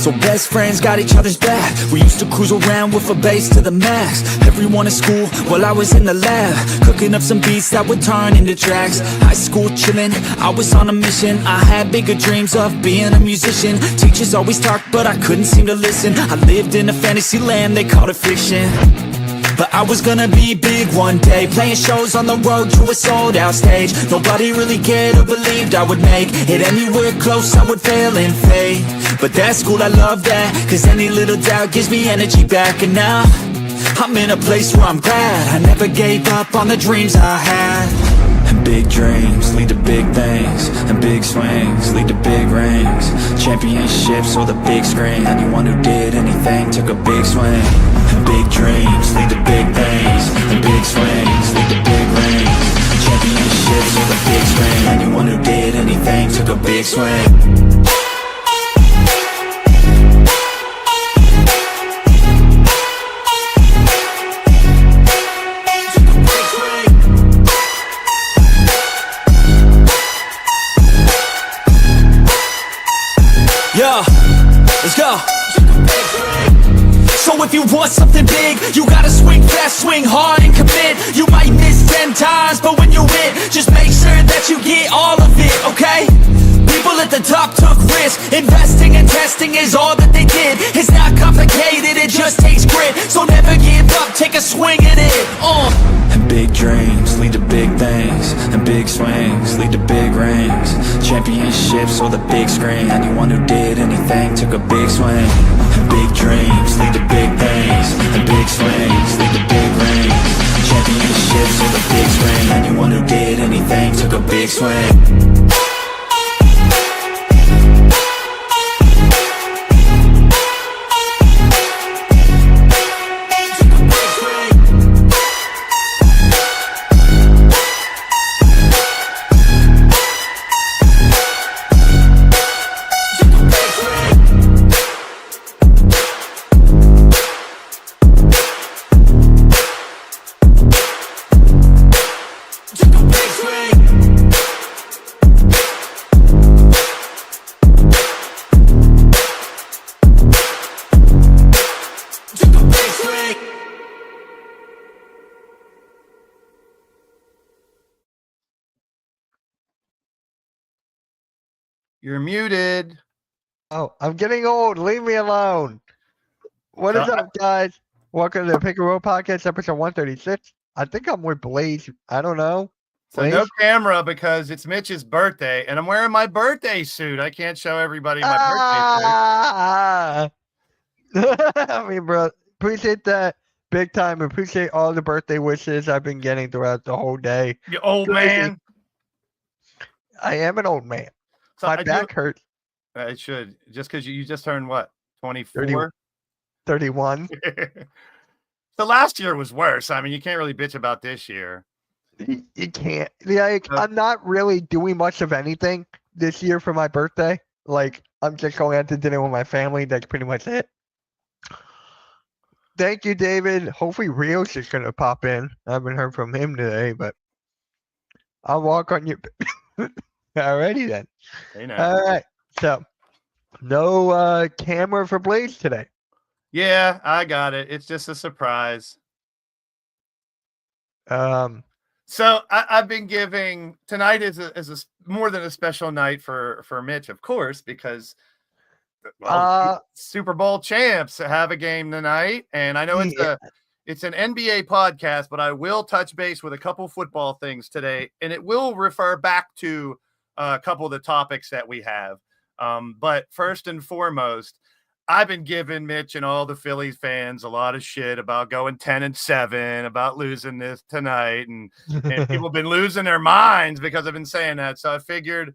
So best friends got each other's back. We used to cruise around with a bass to the max. Everyone at school while I was in the lab, cooking up some beats that would turn into tracks. High school chillin', I was on a mission. I had bigger dreams of being a musician. Teachers always talked but I couldn't seem to listen. I lived in a fantasy land, they called it fiction. But I was gonna be big one day, playing shows on the road to a sold out stage. Nobody really cared or believed I would make it anywhere close, I would fail and fade. But that's cool, I love that, cause any little doubt gives me energy back. And now, I'm in a place where I'm glad I never gave up on the dreams I had. And big dreams lead to big things, and big swings lead to big rings. Championships or the big screen, anyone who did anything took a big swing. And big dreams lead to big things, and big swings lead to big rings. Championships or the big screen, anyone who did anything took a big swing. Yeah, let's go. So if you want something big, you gotta swing fast, swing hard and commit. You might miss 10 times, but when you win, just make sure that you get all of it, okay? People at the top took risks. Investing and testing is all that they did. It's not complicated, it just takes grit. So never give up, take a swing at it. And big dreams lead to big things, and big swings lead to big rings. Championships or the big screen, anyone who did anything took a big swing. And big dreams lead to big things, and big swings lead to big rings. Championships or the big screen, anyone who did anything took a big swing. You're muted. Oh, I'm getting old. Leave me alone. What is up, guys? Welcome to the Pick and Roll Podcast, episode 136. I think I'm with Blaze. I don't know. So no camera because it's Mitch's birthday, and I'm wearing my birthday suit. I can't show everybody my birthday suit. I mean, bro, appreciate that big time. Appreciate all the birthday wishes I've been getting throughout the whole day. You old man. I am an old man. So my back hurts. It should. Just because you just turned what? 24? 31. So last year was worse. I mean, you can't really bitch about this year. You can't. Like, I'm not really doing much of anything this year for my birthday. Like, I'm just going out to dinner with my family. That's pretty much it. Thank you, David. Hopefully Rio's just going to pop in. I haven't heard from him today, but I'll walk on you. Alrighty then. Hey, no. All right. So, no camera for Blaze today. Yeah, I got it. It's just a surprise. So I've been giving tonight is a more than a special night for Mitch, of course, because Super Bowl champs have a game tonight, and I know it's an NBA podcast, but I will touch base with a couple football things today, and it will refer back to a couple of the topics that we have. But first and foremost, I've been giving Mitch and all the Phillies fans a lot of shit about going 10-7, about losing this tonight. And people have been losing their minds because I've been saying that. So I figured,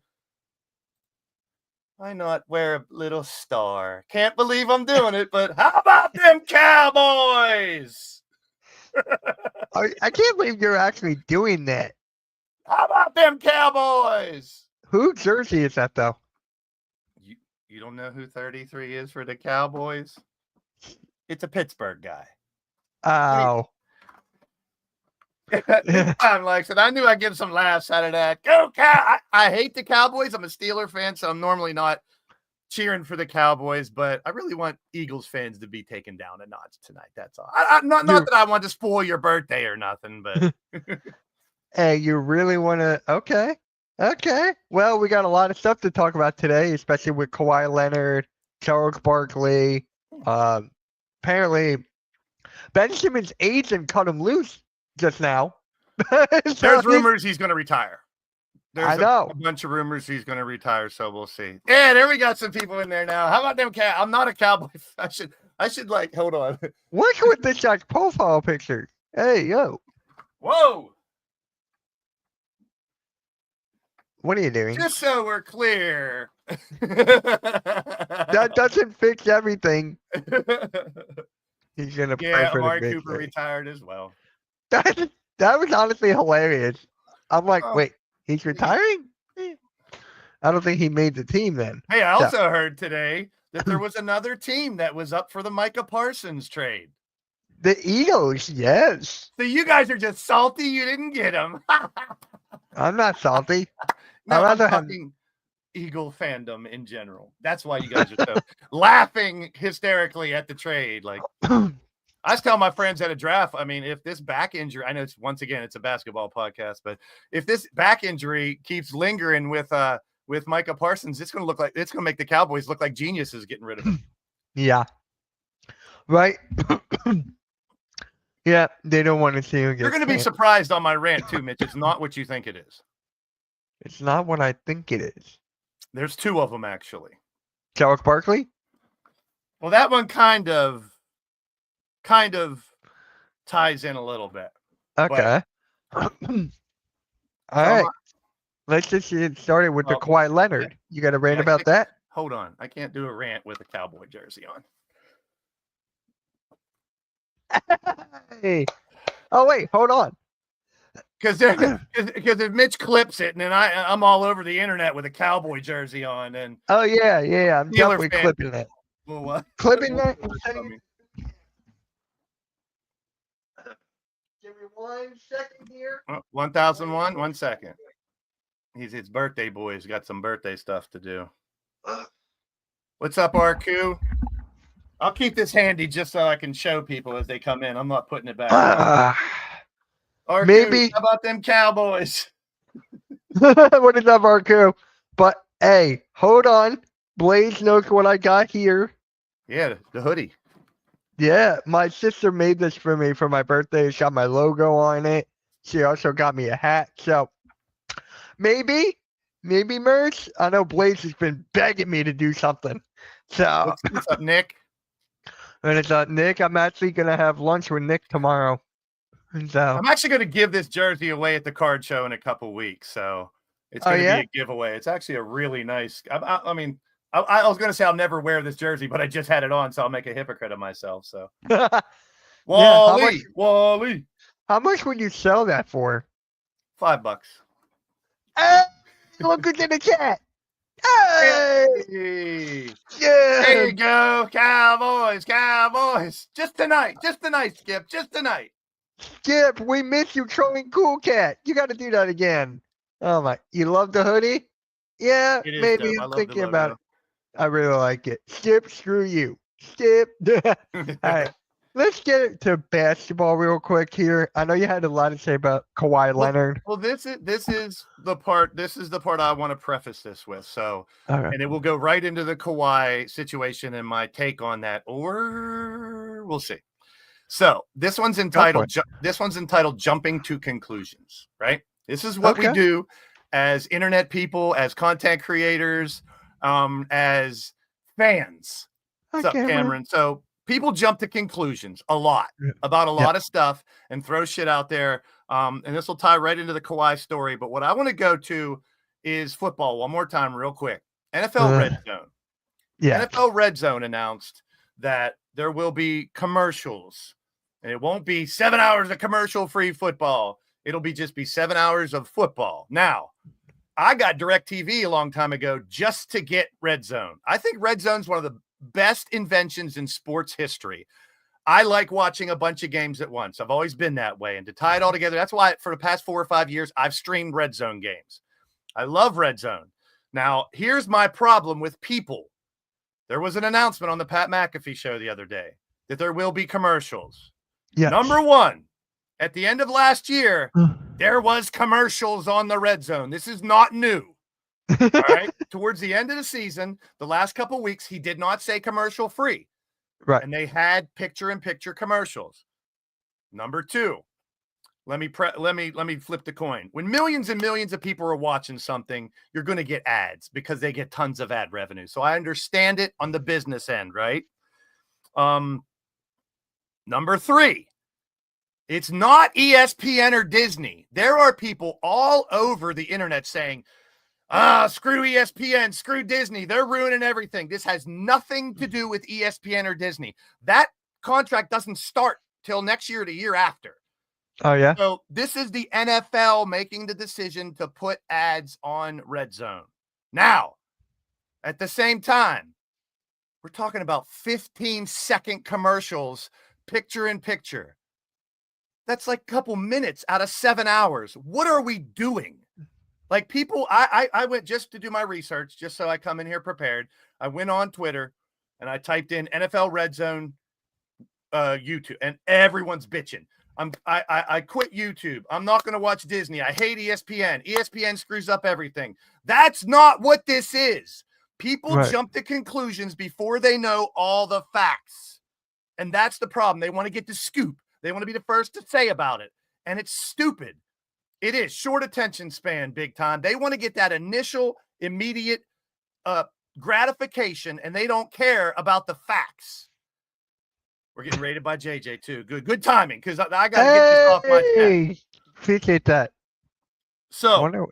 why not wear a little star? Can't believe I'm doing it, but how about them Cowboys? I can't believe you're actually doing that. How about them Cowboys? Who jersey is that, though? You don't know who 33 is for the Cowboys? It's a Pittsburgh guy. Oh. I'm like, said I knew I'd give some laughs out of that. Go Cow! I hate the Cowboys. I'm a Steeler fan, so I'm normally not cheering for the Cowboys, but I really want Eagles fans to be taken down a notch tonight. That's all. Not that I want to spoil your birthday or nothing, but Hey, you really want to? Okay. Okay. Well, we got a lot of stuff to talk about today, especially with Kawhi Leonard, Charles Barkley. Apparently, Ben Simmons' agent cut him loose just now. there's rumors he's going to retire. I There's know. a bunch of rumors he's going to retire, so we'll see. Yeah, there we got some people in there now. How about them? I'm not a Cowboy. I should like hold on. Look with this guy's profile picture. Hey, yo, Whoa! what are you doing? Just so we're clear, That doesn't fix everything. He's gonna pray yeah, for Amari the Cooper victory. retired as well. That was honestly hilarious. I'm like, Oh. wait, he's retiring? I don't think he made the team then. Hey, I also heard today that there was another team that was up for the Micah Parsons trade. The Eagles, yes. So you guys are just salty you didn't get him. I'm not salty. No, I'd I'm rather have- talking Eagle fandom in general. That's why you guys are so laughing hysterically at the trade. Like I was telling my friends at a draft, I mean, if this back injury, I know it's once again it's a basketball podcast, but if this back injury keeps lingering with Micah Parsons, it's going to make the Cowboys look like geniuses getting rid of him. Yeah. Right. Yeah, they don't want to see him get You're going to be cut. surprised on my rant too, Mitch. It's not what you think it is. It's not what I think it is. There's two of them actually. Charles Barkley? Well, that one kind of ties in a little bit. Okay. All right. Let's just get started with the Oh, Kawhi Leonard. You got a rant yeah, about that? Hold on. I can't do a rant with a Cowboy jersey on. Hey. Oh wait, hold on. Because if Mitch clips it and then I'm all over the internet with a Cowboy jersey on and Oh yeah, yeah. I'm Steeler definitely fan. clipping that. well, what? Clipping that. I mean, Give me 1 second here. 1001. 1 second. He's his birthday boy. He's got some birthday stuff to do. What's up, RQ? I'll keep this handy just so I can show people as they come in. I'm not putting it back. RQ, maybe- how about them Cowboys? What is up, RQ? But hey, hold on. Blaze knows what I got here. Yeah, the hoodie. Yeah, my sister made this for me for my birthday. It's got my logo on it. She also got me a hat. So maybe merch. I know Blaze has been begging me to do something. So What's up, Nick? and it's Nick. I'm actually gonna have lunch with Nick tomorrow. And so I'm actually going to give this jersey away at the card show in a couple weeks. So it's Oh, going to yeah? be a giveaway. It's actually a really nice. I mean, I was going to say I'll never wear this jersey, but I just had it on, so I'll make a hypocrite of myself. So how Wally, how much would you sell that for? $5. Hey, look who's in the chat. Hey, Hey, yeah. there you go, Cowboys. Just tonight, Skip. Just tonight. Skip, we miss you trolling Cool Cat. You got to do that again. Oh my, you love the hoodie? Yeah, It is maybe dope. I I'm love the thinking about it. logo. I really like it. Skip, screw you. Skip. All right, let's get it to basketball real quick here. I know you had a lot to say about Kawhi Leonard. Well, this is the part. This is the part I want to preface this with. So. All right. And it will go right into the Kawhi situation and my take on that, or we'll see. So this one's entitled "Jumping to Conclusions." Right? This is what we Okay. do as internet people, as content creators, as fans. What's up, Okay, man. Cameron? So people jump to conclusions a lot Yeah. about a Yeah. lot of stuff and throw shit out there. And this will tie right into the Kawhi story. But what I want to go to is football one more time, real quick. NFL Red Zone. Yeah. NFL Red Zone announced that there will be commercials, and it won't be 7 hours of commercial-free football. It'll be 7 hours of football. Now, I got DirecTV a long time ago just to get Red Zone. I think Red Zone's one of the best inventions in sports history. I like watching a bunch of games at once. I've always been that way. And to tie it all together, that's why for the past 4 or 5 years, I've streamed Red Zone games. I love Red Zone. Now, here's my problem with people There was an announcement on the Pat McAfee show the other day that there will be commercials. Yeah. Number one, at the end of last year, there was commercials on the Red Zone. This is not new. All right. Towards the end of the season, the last couple weeks, he did not say commercial free. Right. And they had picture-in-picture commercials. Number two, let me flip the coin. When millions and millions of people are watching something, you're going to get ads because they get tons of ad revenue. So I understand it on the business end, right? Number three, it's not ESPN or Disney. There are people all over the internet saying, screw ESPN, screw Disney. They're ruining everything. This has nothing to do with ESPN or Disney. That contract doesn't start till next year or the year after. Oh, yeah? So this is the NFL making the decision to put ads on Red Zone. Now, at the same time, we're talking about 15-second commercials, picture in picture. That's like a couple minutes out of 7 hours. What are we doing? Like people, I went just to do my research, just so I come in here prepared. I went on Twitter and I typed in NFL Red Zone YouTube, and everyone's bitching. I quit YouTube. I'm not going to watch Disney. I hate ESPN. ESPN screws up everything. That's not what this is. People jump to conclusions before they know all the facts. And that's the problem. They want to get the scoop. They want to be the first to say about it. And it's stupid. It is short attention span, big time. They want to get that initial, immediate gratification, and they don't care about the facts. We're getting rated by JJ too. Good timing, because I got to get this off my chest. Appreciate that. So,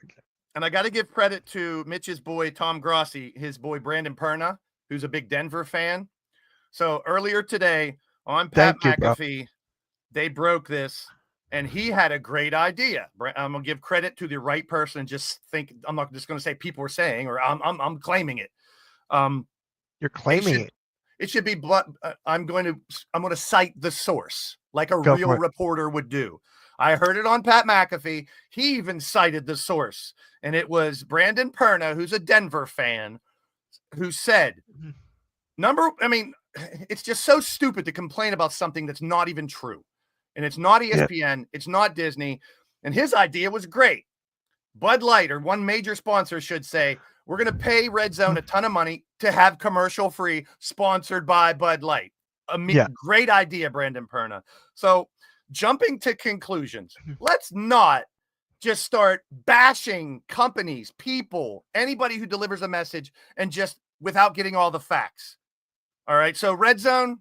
and I got to give credit to Mitch's boy, Tom Grossi, his boy, Brandon Perna, who's a big Denver fan. So earlier today on Pat McAfee, they broke this, and he had a great idea. I'm going to give credit to the right person and just think, I'm not just going to say people were saying, or I'm claiming it. You're claiming it. It should be, I'm going to cite the source like a real reporter would do. I heard it on Pat McAfee. He even cited the source, and it was Brandon Perna, who's a Denver fan, who said, it's just so stupid to complain about something that's not even true. And it's not ESPN. It's not Disney. And his idea was great. Bud Light, or one major sponsor, should say, we're going to pay Red Zone a ton of money to have commercial free, sponsored by Bud Light. Great idea, Brandon Perna. So jumping to conclusions, let's not just start bashing companies, people, anybody who delivers a message, and just without getting all the facts. All right. So Red Zone,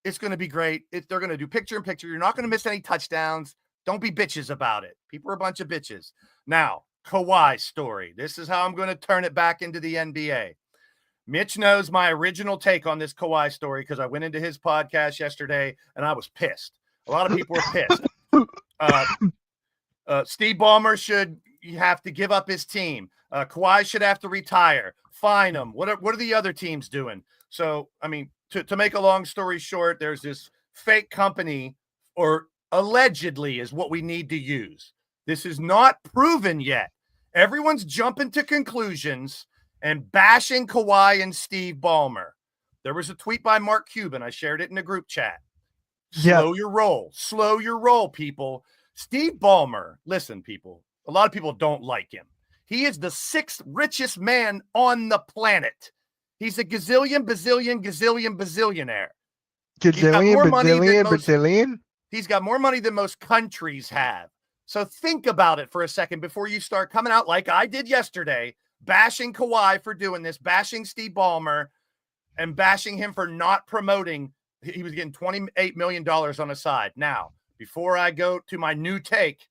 it's going to be great. They're going to do picture in picture. You're not going to miss any touchdowns. Don't be bitches about it. People are a bunch of bitches. Now, Kawhi story. This is how I'm going to turn it back into the NBA. Mitch knows my original take on this Kawhi story because I went into his podcast yesterday and I was pissed. A lot of people were pissed. Steve Ballmer should have to give up his team. Kawhi should have to retire. Fine him. What are the other teams doing? So, I mean, to make a long story short, there's this fake company, or allegedly is what we need to use. This is not proven yet. Everyone's jumping to conclusions and bashing Kawhi and Steve Ballmer. There was a tweet by Mark Cuban. I shared it in a group chat. Slow your roll. Slow your roll, people. Steve Ballmer, listen, people. A lot of people don't like him. He is the 6th richest man on the planet. He's a gazillion, bazillion, bazillionaire. Bazillion? He's got more money than most countries have. So think about it for a second before you start coming out like I did yesterday, bashing Kawhi for doing this, bashing Steve Ballmer, and bashing him for not promoting. He was getting $28 million on the side. Now, before I go to my new take,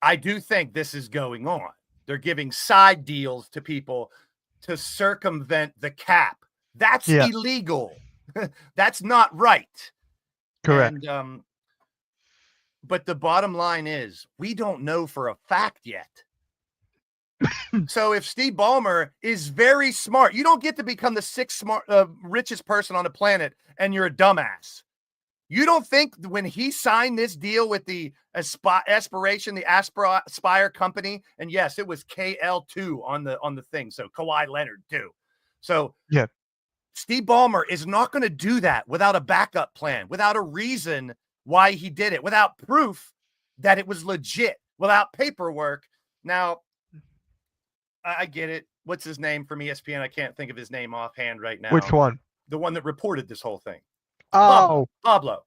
I do think this is going on. They're giving side deals to people to circumvent the cap. That's illegal. That's not right. Correct. And, but the bottom line is we don't know for a fact yet. So if Steve Ballmer is very smart, you don't get to become the 6th richest person on the planet and you're a dumbass. You don't think when he signed this deal with the Aspire company, and yes, it was KL2 on the thing. So Kawhi Leonard too. So Steve Ballmer is not going to do that without a backup plan, without a reason why he did it, without proof that it was legit, without paperwork. Now, I get it. What's his name from ESPN? I can't think of his name offhand right now. Which one? The one that reported this whole thing. Oh, Pablo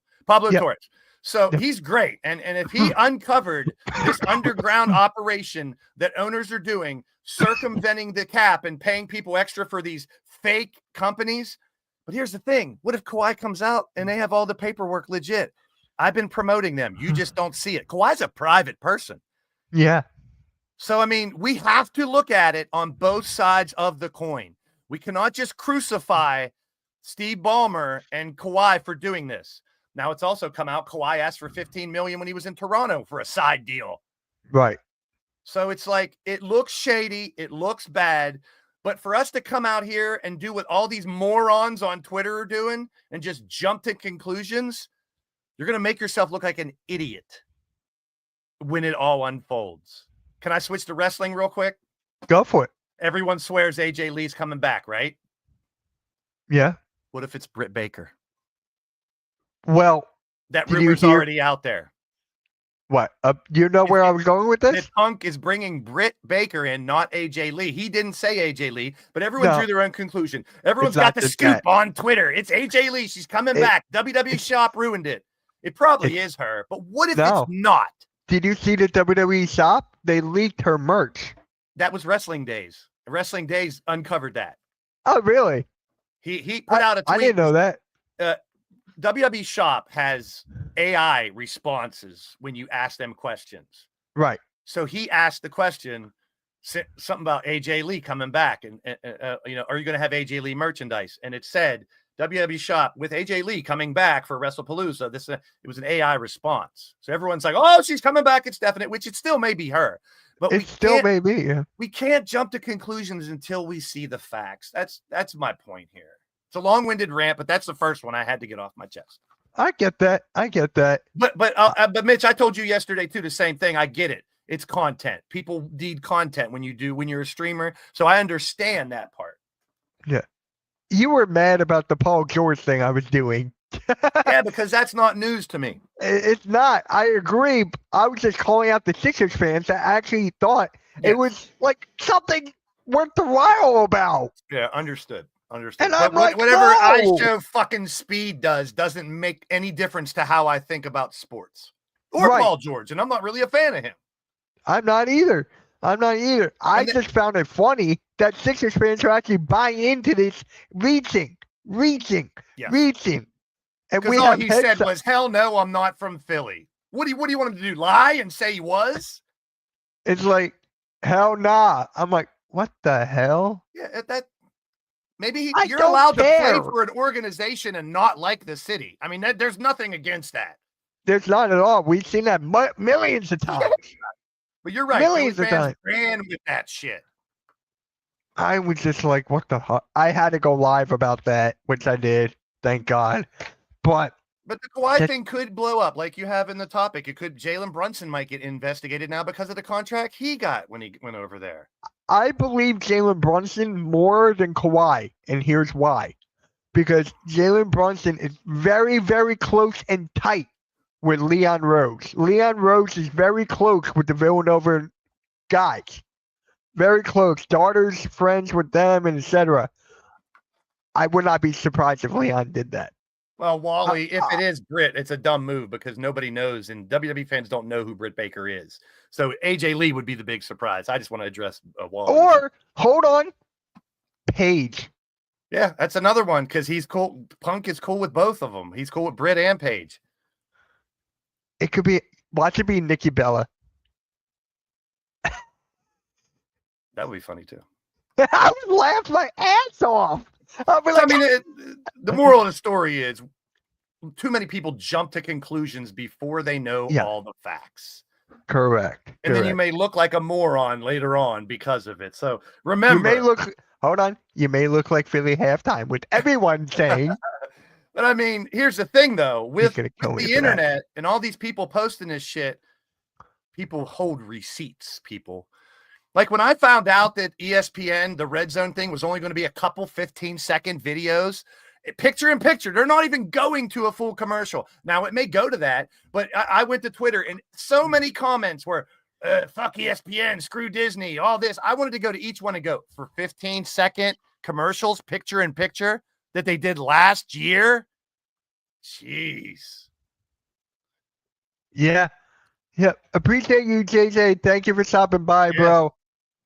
Yep. Torres. So he's great. And if he uncovered this underground operation that owners are doing, circumventing the cap and paying people extra for these fake companies. But here's the thing. What if Kawhi comes out and they have all the paperwork legit? I've been promoting them. You just don't see it. Kawhi's a private person. yeah. So, I mean, we have to look at it on both sides of the coin. We cannot just crucify Steve Ballmer and Kawhi for doing this. Now, it's also come out Kawhi asked for $15 million when he was in Toronto for a side deal. Right. So it's like, it looks shady. It looks bad. But for us to come out here and do what all these morons on Twitter are doing and just jump to conclusions, you're going to make yourself look like an idiot when it all unfolds. Can I switch to wrestling real quick? Go for it. Everyone swears AJ Lee's coming back, right? Yeah. What if it's Britt Baker? Well, That Did you rumor's hear- already out there. what? You know where I was going with this? That Punk is bringing Britt Baker in, not AJ Lee. He didn't say AJ Lee, but everyone No. drew their own conclusion. Everyone's It's not got the just scoop that. on Twitter. It's AJ Lee. She's coming back. WWE Shop ruined it. It probably is her, but what if No. it's not? Did you see the WWE shop? They leaked her merch. That was Wrestling Days. Wrestling Days uncovered that. Oh, really? He put out a tweet. I didn't know that. WWE Shop has AI responses when you ask them questions. Right. So he asked the question, something about AJ Lee coming back, and are you going to have AJ Lee merchandise? And it said WWE Shop with AJ Lee coming back for WrestlePalooza. It was an AI response. So everyone's like, "Oh, she's coming back. It's definite," which it still may be her, but It still may be. Yeah. we can't jump to conclusions until we see the facts. That's my point here. It's a long-winded rant, but that's the first one I had to get off my chest. I get that. But Mitch, I told you yesterday too the same thing. I get it. It's content. People need content when you're a streamer. So I understand that part. You were mad about the Paul George thing I was doing. Yeah, because that's not news to me. It's not. I agree. I was just calling out the Sixers fans that actually thought Yes. it was like something worth the while about. Yeah, understood. And But I'm like, whatever no. I show fucking Speed doesn't make any difference to how I think about sports or Right. Paul George, and I'm not really a fan of him. I'm not either. I And just found it funny that Sixers fans are actually buying into this reaching. Yeah. And we Because all have he said heads up. was, "Hell no, I'm not from Philly." What do you want him to do? Lie and say he was? It's like, hell nah. I'm like, what the hell? Yeah, that maybe I you're don't allowed to care. play for an organization and not like the city. I mean, there's nothing against that. There's not at all. We've seen that millions of times. But you're right. Millions Philly of fans times. ran with that shit. I was just like, what the fuck? I had to go live about that, which I did. Thank God. But But the Kawhi That- thing could blow up, like you have in the topic. It could. Jalen Brunson might get investigated now because of the contract he got when he went over there. I believe Jalen Brunson more than Kawhi, and here's why. Because Jalen Brunson is very, very close and tight with Leon Rose. Leon Rose is very close with the Villanova guys. Very close. Daughters, friends with them, and etc. I would not be surprised if Leon did that. Well, Wally, if it is Britt, it's a dumb move because nobody knows, and WWE fans don't know who Britt Baker is. So AJ Lee would be the big surprise. I just want to address Wally. Or, hold on, Paige. Yeah, that's another one because he's cool. Punk is cool with both of them. He's cool with Britt and Paige. It could be, watch it be Nikki Bella. That would be funny too. I would laugh my ass off. I'd be I like, mean, the moral of the story is too many people jump to conclusions before they know Yeah. all the facts. correct. And then you correct. may look like a moron later on because of it. So You remember, may look, hold on, you may look like Philly halftime with everyone saying, but I mean, here's the thing though, with gonna kill me the for that. internet and all these people posting this shit, people hold receipts, people. Like when I found out that ESPN, the red zone thing, was only going to be a couple 15-second videos, picture in picture. They're not even going to a full commercial. Now it may go to that, but I went to Twitter and so many comments were, fuck ESPN, screw Disney, all this. I wanted to go to each one and go for 15-second commercials, picture in picture that they did last year. Jeez. Yeah. Yeah. Appreciate you, JJ. Thank you for stopping by, bro.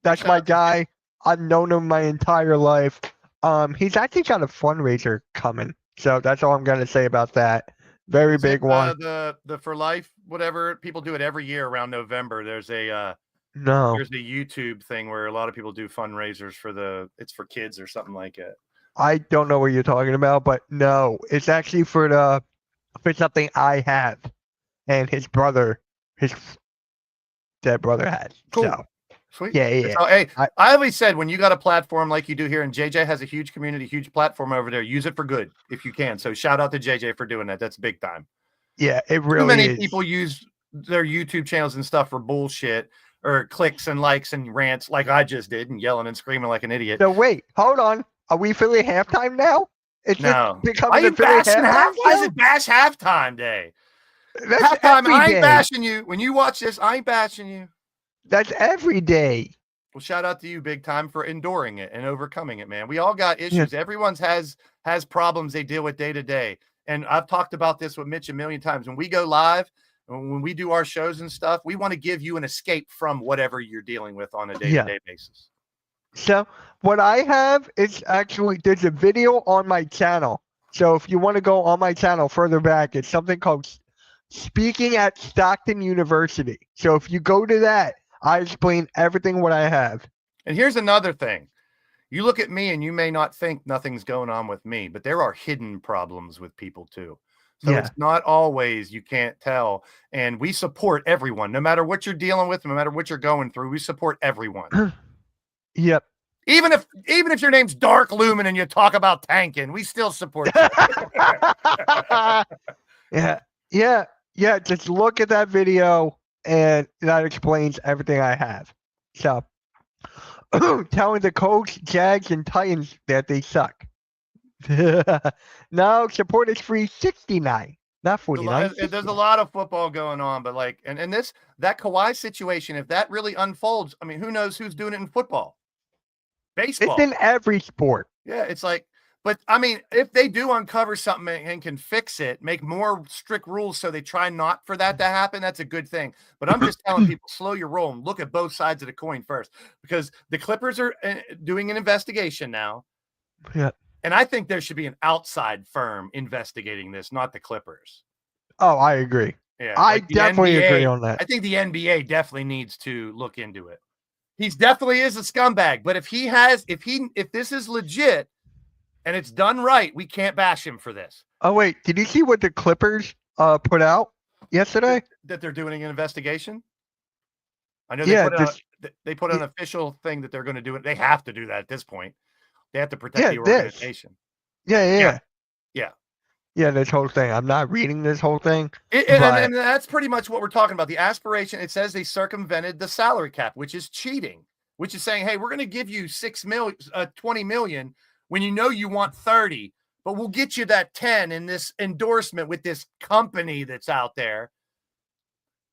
That's my guy. I've known him my entire life. He's actually got a fundraiser coming. So that's all I'm going to say about that. Very big one. The For Life, whatever, people do it every year around November. There's a there's a YouTube thing where a lot of people do fundraisers for it's for kids or something like it. I don't know what you're talking about, but no, it's actually for something I have, and his dead brother has. Cool. So, sweet. Yeah. So, hey, I always said when you got a platform like you do here, and JJ has a huge community, huge platform over there, use it for good if you can. So shout out to JJ for doing that. That's big time. Yeah, it really Too many is. people use their YouTube channels and stuff for bullshit or clicks and likes and rants like I just did and yelling and screaming like an idiot. So wait, hold on. Are we Philly halftime now? It's No. just becoming a Philly halftime. Why is it Bash halftime day? That's Halftime, every I ain't day. bashing you. When you watch this, I ain't bashing you. That's every day. Well, shout out to you big time for enduring it and overcoming it, man. We all got issues. Yeah. Everyone's has problems they deal with day to day. And I've talked about this with Mitch a million times. When we go live, when we do our shows and stuff, we want to give you an escape from whatever you're dealing with on a day-to-day basis. So what I have is actually, there's a video on my channel. So if you want to go on my channel further back, it's something called Speaking at Stockton University. So if you go to that, I explain everything what I have. And here's another thing. You look at me and you may not think nothing's going on with me, but there are hidden problems with people too. So it's not always, you can't tell. And we support everyone, no matter what you're dealing with, no matter what you're going through, we support everyone. Yep. Even if your name's Dark Lumen and you talk about tanking, we still support you. Yeah. Just look at that video and that explains everything I have. So telling the Colts, Jags, and Titans that they suck. No, support is free 69, not 49. There's a lot of football going on, but like, and that Kawhi situation, if that really unfolds, I mean, who knows who's doing it in football? Baseball. It's in every sport. Yeah, it's like, but I mean, if they do uncover something and can fix it, make more strict rules so they try not for that to happen, that's a good thing. But I'm just telling people, slow your roll and look at both sides of the coin first, because the Clippers are doing an investigation now. Yeah. And I think there should be an outside firm investigating this, not the Clippers. Oh, I agree. Yeah, I definitely agree on that. I think the NBA definitely needs to look into it. He's definitely is a scumbag, but if this is legit and it's done right, we can't bash him for this. Oh wait, did you see what the Clippers put out yesterday? That they're doing an investigation? I know they put an official thing that they're going to do it. They have to do that at this point. They have to protect the organization. Yeah, this whole thing. I'm not reading this whole thing. And that's pretty much what we're talking about. The aspiration, it says they circumvented the salary cap, which is cheating, which is saying, hey, we're going to give you 20 million when you know you want 30, but we'll get you that 10 in this endorsement with this company that's out there.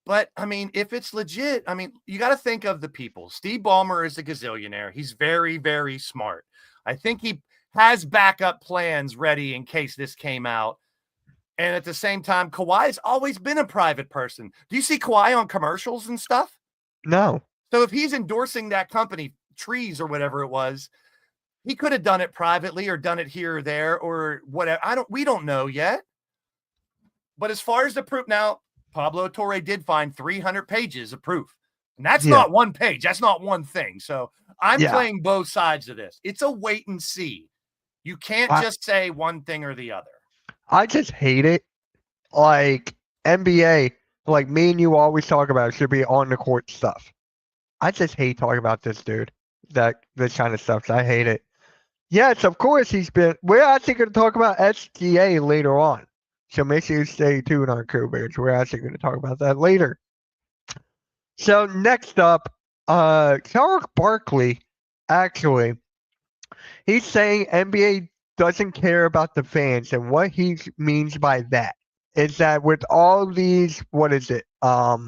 But I mean, if it's legit, I mean, you got to think of the people. Steve Ballmer is a gazillionaire. He's very, very smart. I think he has backup plans ready in case this came out. And at the same time, Kawhi's always been a private person. Do you see Kawhi on commercials and stuff? No. So if he's endorsing that company, Trees or whatever it was, he could have done it privately or done it here or there or whatever. We don't know yet. But as far as the proof now, Pablo Torre did find 300 pages of proof. And that's not one page. That's not one thing. So I'm playing both sides of this. It's a wait and see. You can't just say one thing or the other. I just hate it. Like NBA, like me and you always talk about, should be on the court stuff. I just hate talking about this dude. This kind of stuff. I hate it. Yes, of course we're actually going to talk about SGA later on. So make sure you stay tuned on Crew Bears. We're actually going to talk about that later. So next up, Charles Barkley, actually, he's saying NBA doesn't care about the fans, and what he means by that is that with all these, what is it? All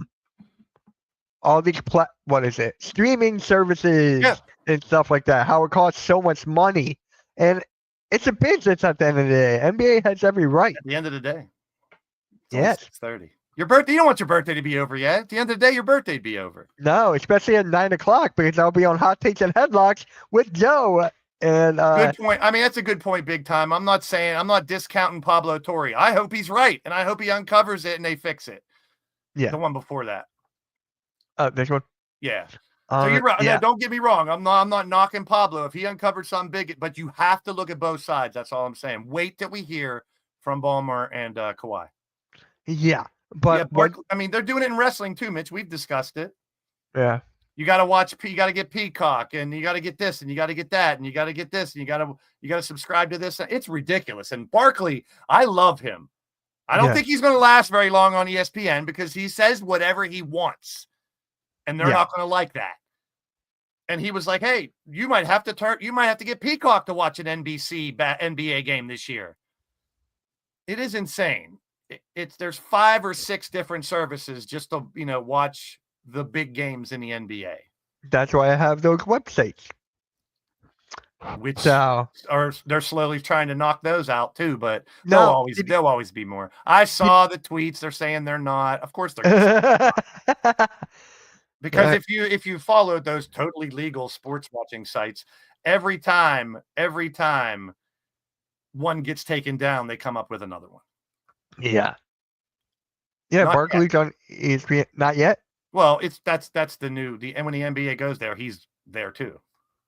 these what is it? Streaming services Yeah. and stuff like that. How it costs so much money, and it's a business at the end of the day. NBA has every right. At the end of the day. Yes. 6:30. Your birthday. You don't want your birthday to be over yet. At the end of the day, your birthday'd be over. No, especially at 9 o'clock because I'll be on Hot Takes and Headlocks with Joe. And Good point. I mean, that's a good point, big time. I'm not discounting Pablo Torre. I hope he's right, and I hope he uncovers it and they fix it. Yeah. The one before that. This one. Yeah. So you're right. Yeah. No, don't get me wrong. I'm not knocking Pablo if he uncovered something big, but you have to look at both sides. That's all I'm saying. Wait till we hear from Ballmer and Kawhi. Yeah, but I mean, they're doing it in wrestling too, Mitch. We've discussed it. Yeah. You got to watch. You got to get Peacock, and you got to get this, and you got to get that, and you got to get this, and you got to subscribe to this. It's ridiculous. And Barkley, I love him. I don't think he's going to last very long on ESPN because he says whatever he wants, and they're not going to like that. And he was like, "Hey, you might have to get Peacock to watch an NBC NBA game this year." It is insane. There's 5 or 6 different services just to watch the big games in the NBA. That's why I have those websites. Which they're slowly trying to knock those out too, but no, there'll always be more. I saw the tweets. They're saying they're not. Of course they're because if you followed those totally legal sports watching sites, every time one gets taken down, they come up with another one. Yeah. Barkley's on ESPN. Not yet. Well, that's and when the NBA goes there, he's there too.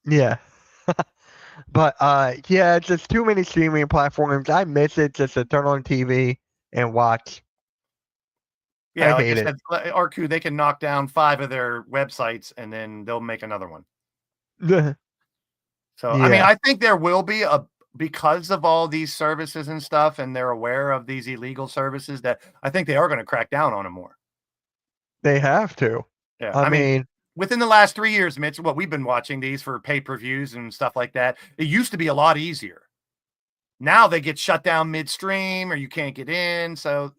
Yeah. But it's just too many streaming platforms. I miss it just to turn on TV and watch. Yeah, like I said, RQ, they can knock down 5 of their websites and then they'll make another one. So I mean, I think there will be because of all these services and stuff, and they're aware of these illegal services, that I think they are going to crack down on them more. They have to. Yeah. I mean, within the last 3 years, Mitch, we've been watching these for pay-per-views and stuff like that. It used to be a lot easier. Now they get shut down midstream or you can't get in. So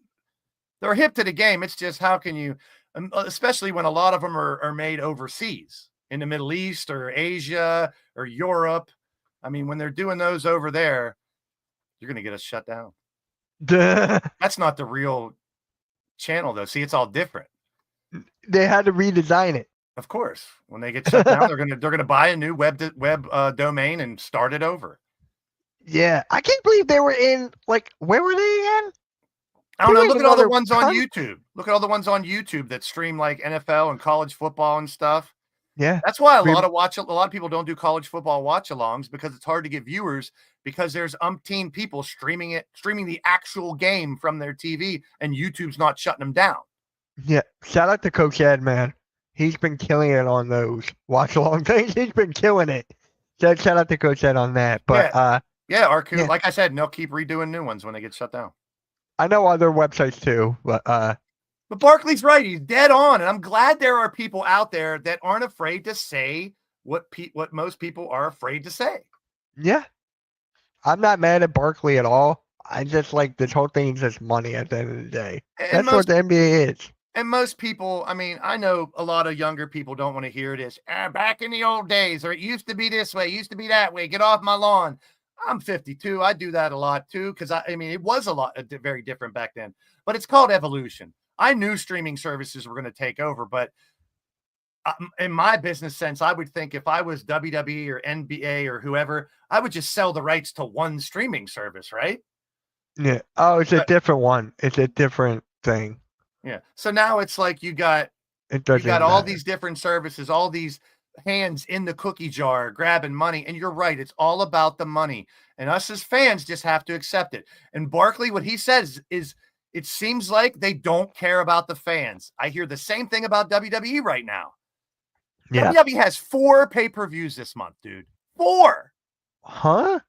they're hip to the game. It's just how can you, especially when a lot of them are made overseas in the Middle East or Asia or Europe. I mean, when they're doing those over there, you're going to get us shut down. That's not the real channel, though. See, it's all different. They had to redesign it. Of course, when they get shut down, they're gonna buy a new web domain and start it over. Yeah, I can't believe they were in where were they again? I don't know. Look at all the ones on YouTube. Look at all the ones on YouTube that stream like NFL and college football and stuff. Yeah, that's why a lot of people don't do college football watch-alongs because it's hard to get viewers because there's umpteen people streaming the actual game from their TV and YouTube's not shutting them down. Yeah, shout out to Coach Ed, man. He's been killing it on those watch-along things. He's been killing it. So shout out to Coach Ed on that. But RQ, like I said, they'll keep redoing new ones when they get shut down. I know other websites too, but Barkley's right. He's dead on, and I'm glad there are people out there that aren't afraid to say what most people are afraid to say. Yeah, I'm not mad at Barkley at all. I just like this whole thing's just money at the end of the day. That's what the NBA is. And most people, I mean, I know a lot of younger people don't want to hear this. Back in the old days, or it used to be this way, it used to be that way. Get off my lawn. I'm 52. I do that a lot too, because I mean, it was very different back then. But it's called evolution. I knew streaming services were going to take over, but in my business sense, I would think if I was WWE or NBA or whoever, I would just sell the rights to one streaming service, right? Yeah. Oh, it's a different one. It's a different thing. Yeah. So now it's like you got all these different services, all these hands in the cookie jar grabbing money. And you're right. It's all about the money. And us as fans just have to accept it. And Barkley, what he says is it seems like they don't care about the fans. I hear the same thing about WWE right now. Yeah. WWE has 4 pay-per-views this month, dude. 4. Huh?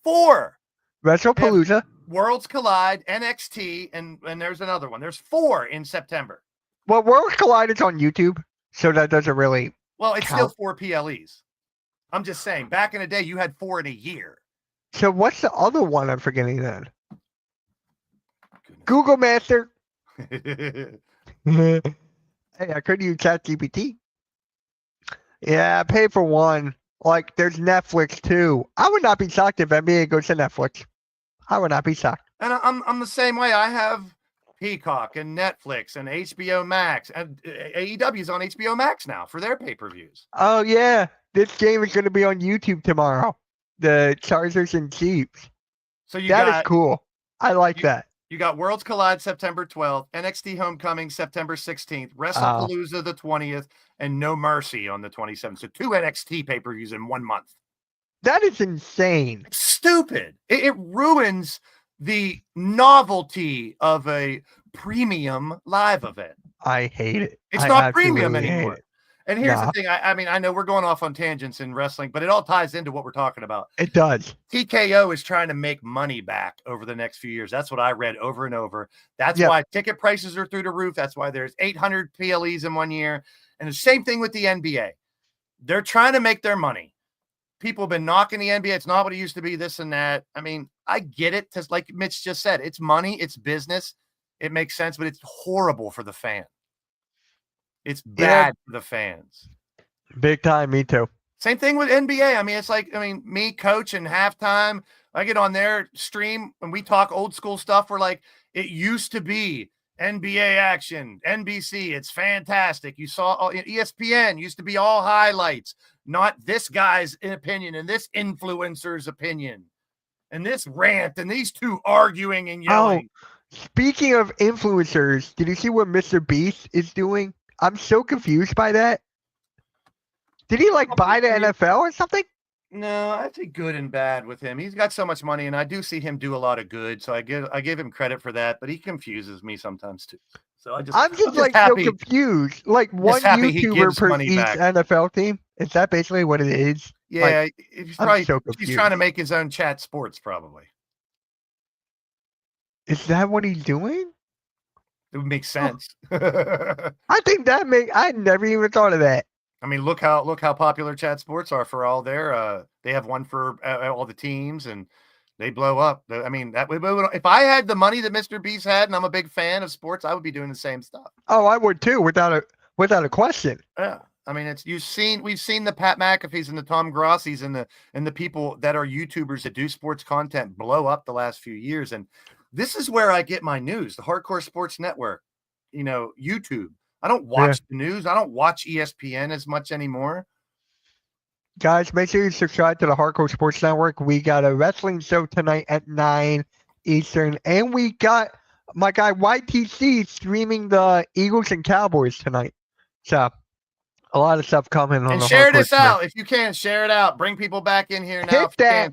4. WrestlePalooza. Worlds Collide, NXT, and there's another one. There's 4 in September. Well, Worlds Collide is on YouTube, so that doesn't really Well, it's still count? 4 PLEs. I'm just saying, back in the day, you had 4 in a year. So what's the other one I'm forgetting then? Goodness. Google Master. Hey, I could use ChatGPT. Yeah, I pay for one. Like, there's Netflix too. I would not be shocked if NBA goes to Netflix. I would not be shocked. And I'm the same way. I have Peacock and Netflix and HBO Max, and AEW's on HBO Max now for their pay-per-views. Oh yeah, this game is going to be on YouTube tomorrow. The Chargers and Chiefs. So That is cool. I like that. You got Worlds Collide September 12th, NXT Homecoming September 16th, WrestlePalooza the 20th, and No Mercy on the 27th. So 2 NXT pay-per-views in 1 month. That is insane. It's stupid. It ruins the novelty of a premium live event. I hate it. It's I not premium absolutely hate anymore. it. And here's Nah. the thing. I mean, I know we're going off on tangents in wrestling, but it all ties into what we're talking about. It does. TKO is trying to make money back over the next few years. That's what I read over and over. That's Yep. why ticket prices are through the roof. That's why there's 800 PLEs in 1 year. And the same thing with the NBA. They're trying to make their money. People have been knocking the NBA. It's not what it used to be, this and that. I mean, I get it. Just like Mitch just said, it's money, it's business. It makes sense, but it's horrible for the fan. It's bad for the fans. Big time. Me too. Same thing with NBA. I mean, it's like, me, coach, and halftime, I get on their stream and we talk old school stuff. We're like, it used to be NBA action, NBC. It's fantastic. You saw ESPN used to be all highlights, not this guy's opinion and this influencer's opinion and this rant and these two arguing and yelling. Speaking of influencers, did you see what Mr. Beast is doing? I'm so confused by that. Did he buy the NFL or something? No, I think good and bad with him. He's got so much money, and I do see him do a lot of good. So I give him credit for that, but he confuses me sometimes too. So I'm just so happy. confused. One happy he YouTuber gives per money each back. NFL team. Is that basically what it is? Yeah, he's I'm so he's confused. trying to make his own chat sports, probably. Is that what he's doing? It would make sense. I think I never even thought of that. I mean, look how popular chat sports are for all their. They have one for all the teams, and they blow up. I mean, if I had the money that Mr. Beast had, and I'm a big fan of sports, I would be doing the same stuff. Oh, I would too, without a question. Yeah, I mean, we've seen the Pat McAfee's and the Tom Grossi's and the people that are YouTubers that do sports content blow up the last few years, and this is where I get my news, the Hardcore Sports Network, YouTube. I don't watch the news. I don't watch ESPN as much anymore. Guys, make sure you subscribe to the Hardcore Sports Network. We got a wrestling show tonight at 9 Eastern, and we got my guy YTC streaming the Eagles and Cowboys tonight. So, a lot of stuff coming on And the share Hardcore this Sports. out if you can. Share it out. Bring people back in here now. Hit that.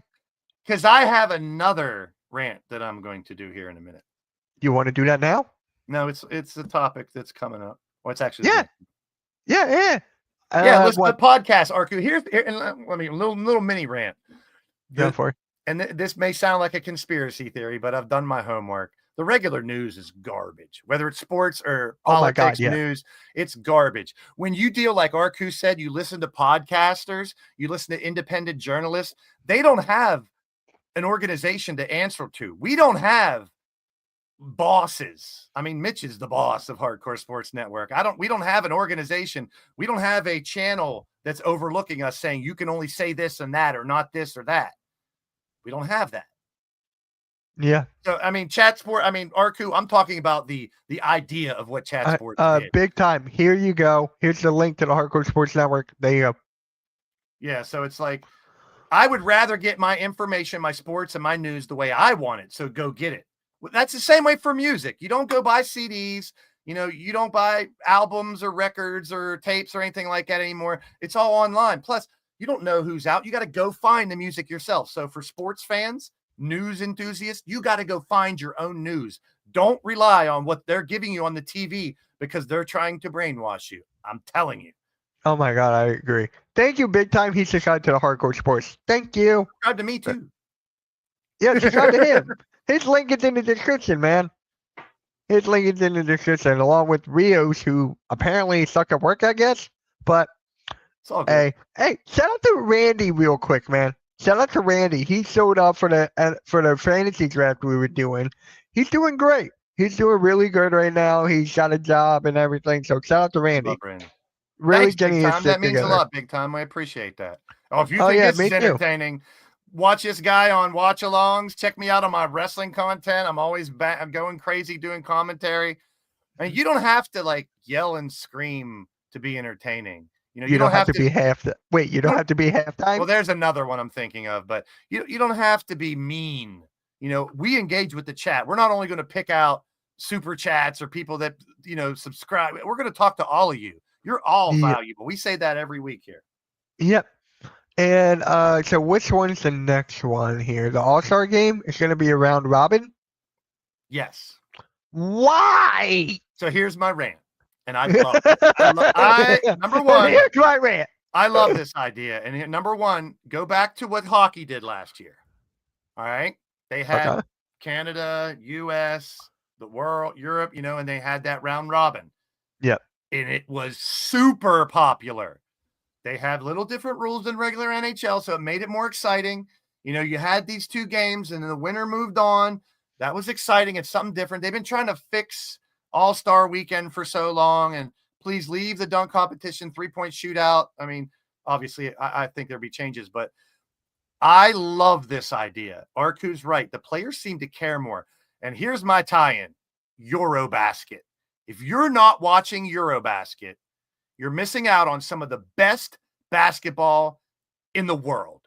Because I have another rant that I'm going to do here in a minute. You want to do that now? No, it's a topic that's coming up. Well, it's actually Yeah. Yeah, listen to the podcast, Arku. Here, and let me a little mini rant. Go for it. And this may sound like a conspiracy theory, but I've done my homework. The regular news is garbage, whether it's sports or politics news. It's garbage. When you deal, like Arku said, you listen to podcasters, you listen to independent journalists. They don't have an organization to answer to. We don't have bosses. I mean, Mitch is the boss of Hardcore Sports Network. We don't have an organization. We don't have a channel that's overlooking us saying you can only say this and that or not this or that. We don't have that. Yeah. So, I mean, chat sport, Arku, I'm talking about the idea of what chat sports did. Big time. Here you go. Here's the link to the Hardcore Sports Network. There you go. Yeah, so it's like, I would rather get my information, my sports, and my news the way I want it. So go get it. That's the same way for music. You don't go buy CDs. You don't buy albums or records or tapes or anything like that anymore. It's all online. Plus, you don't know who's out. You got to go find the music yourself. So for sports fans, news enthusiasts, you got to go find your own news. Don't rely on what they're giving you on the TV because they're trying to brainwash you. I'm telling you. Oh my God, I agree. Thank you, big time. He subscribed to the Hardcore Sports. Thank you. Subscribe to me too. Yeah, subscribe to him. His link is in the description, man. His link is in the description, along with Rios, who apparently suck at work, I guess. But It's all good. Hey, shout out to Randy real quick, man. Shout out to Randy. He showed up for the fantasy draft we were doing. He's doing great. He's doing really good right now. He's got a job and everything. So shout out to Randy. Love Randy. Really Thanks, getting Big his Time. shit That means together. a lot, Big Time. I appreciate that. Oh, if you Oh, think yeah, this me is too. entertaining, watch this guy on Watch Alongs. Check me out on my wrestling content. I'm always I'm going crazy doing commentary. And you don't have to like yell and scream to be entertaining. You know, You don't have to be half the. Wait, you don't have to be halftime. Well, there's another one I'm thinking of, but you don't have to be mean. You know, we engage with the chat. We're not only going to pick out super chats or people that, you know, subscribe. We're going to talk to all of you. You're all Yeah. valuable. We say that every week here. Yep. And so which one's the next one here? The All-Star game is going to be a round robin. Yes. Why? So here's my rant, and I love it. Number one, Here's my rant. I love this idea. And number one, go back to what hockey did last year. All right. They had Okay. Canada, US, the world, Europe, you know, and they had that round robin. Yep. And it was super popular. They have little different rules than regular NHL, so it made it more exciting. You know, you had these two games and then the winner moved on. That was exciting. It's something different. They've been trying to fix All-Star Weekend for so long, and please leave the dunk competition, 3-point shootout. I mean, obviously, I think there'll be changes, but I love this idea. Arku's right. The players seem to care more. And here's my tie-in, Eurobasket. If you're not watching Eurobasket, you're missing out on some of the best basketball in the world.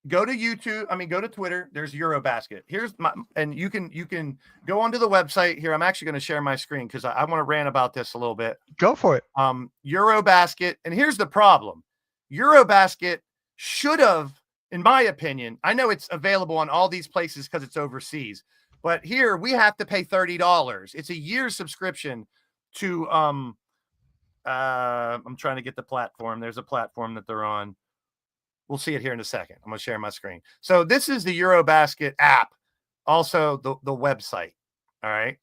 Go to YouTube. I mean, go to Twitter. There's Eurobasket. Here's my, and you can go onto the website here. I'm actually going to share my screen because I want to rant about this a little bit. Go for it. Eurobasket. And here's the problem. Eurobasket should have, in my opinion, I know it's available on all these places because it's overseas, but here we have to pay $30. It's a year's subscription to, I'm trying to get the platform. There's a platform that they're on. We'll see it here in a second. I'm going to share my screen. So this is the Eurobasket app, also the website. All right.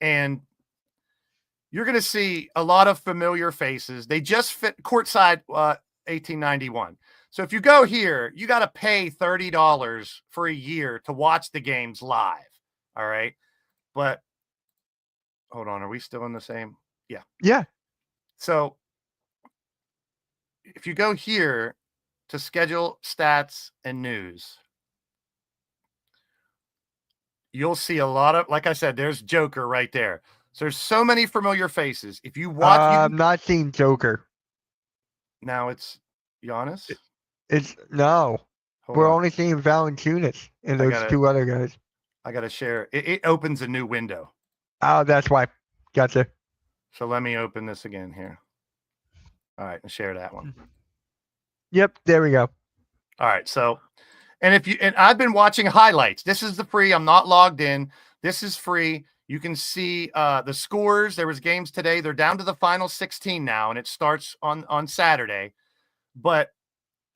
And you're going to see a lot of familiar faces. They just fit courtside 1891. So if you go here, you got to pay $30 for a year to watch the games live. All right. But hold on. Are we still in the same? Yeah. Yeah. So if you go here to schedule stats and news, you'll see a lot of, like I said, there's Joker right there. So there's so many familiar faces. If you watch, I'm not seeing Joker. now it's Giannis. It's no. Hold We're on. only seeing Valanciunas and I those gotta- two other guys. I got to share. It opens a new window. Oh, that's why. Gotcha. So let me open this again here. All right, and share that one. Yep. There we go. All right. So, and I've been watching highlights. This is the free. I'm not logged in. This is free. You can see the scores. There was games today. They're down to the final 16 now, and it starts on Saturday. But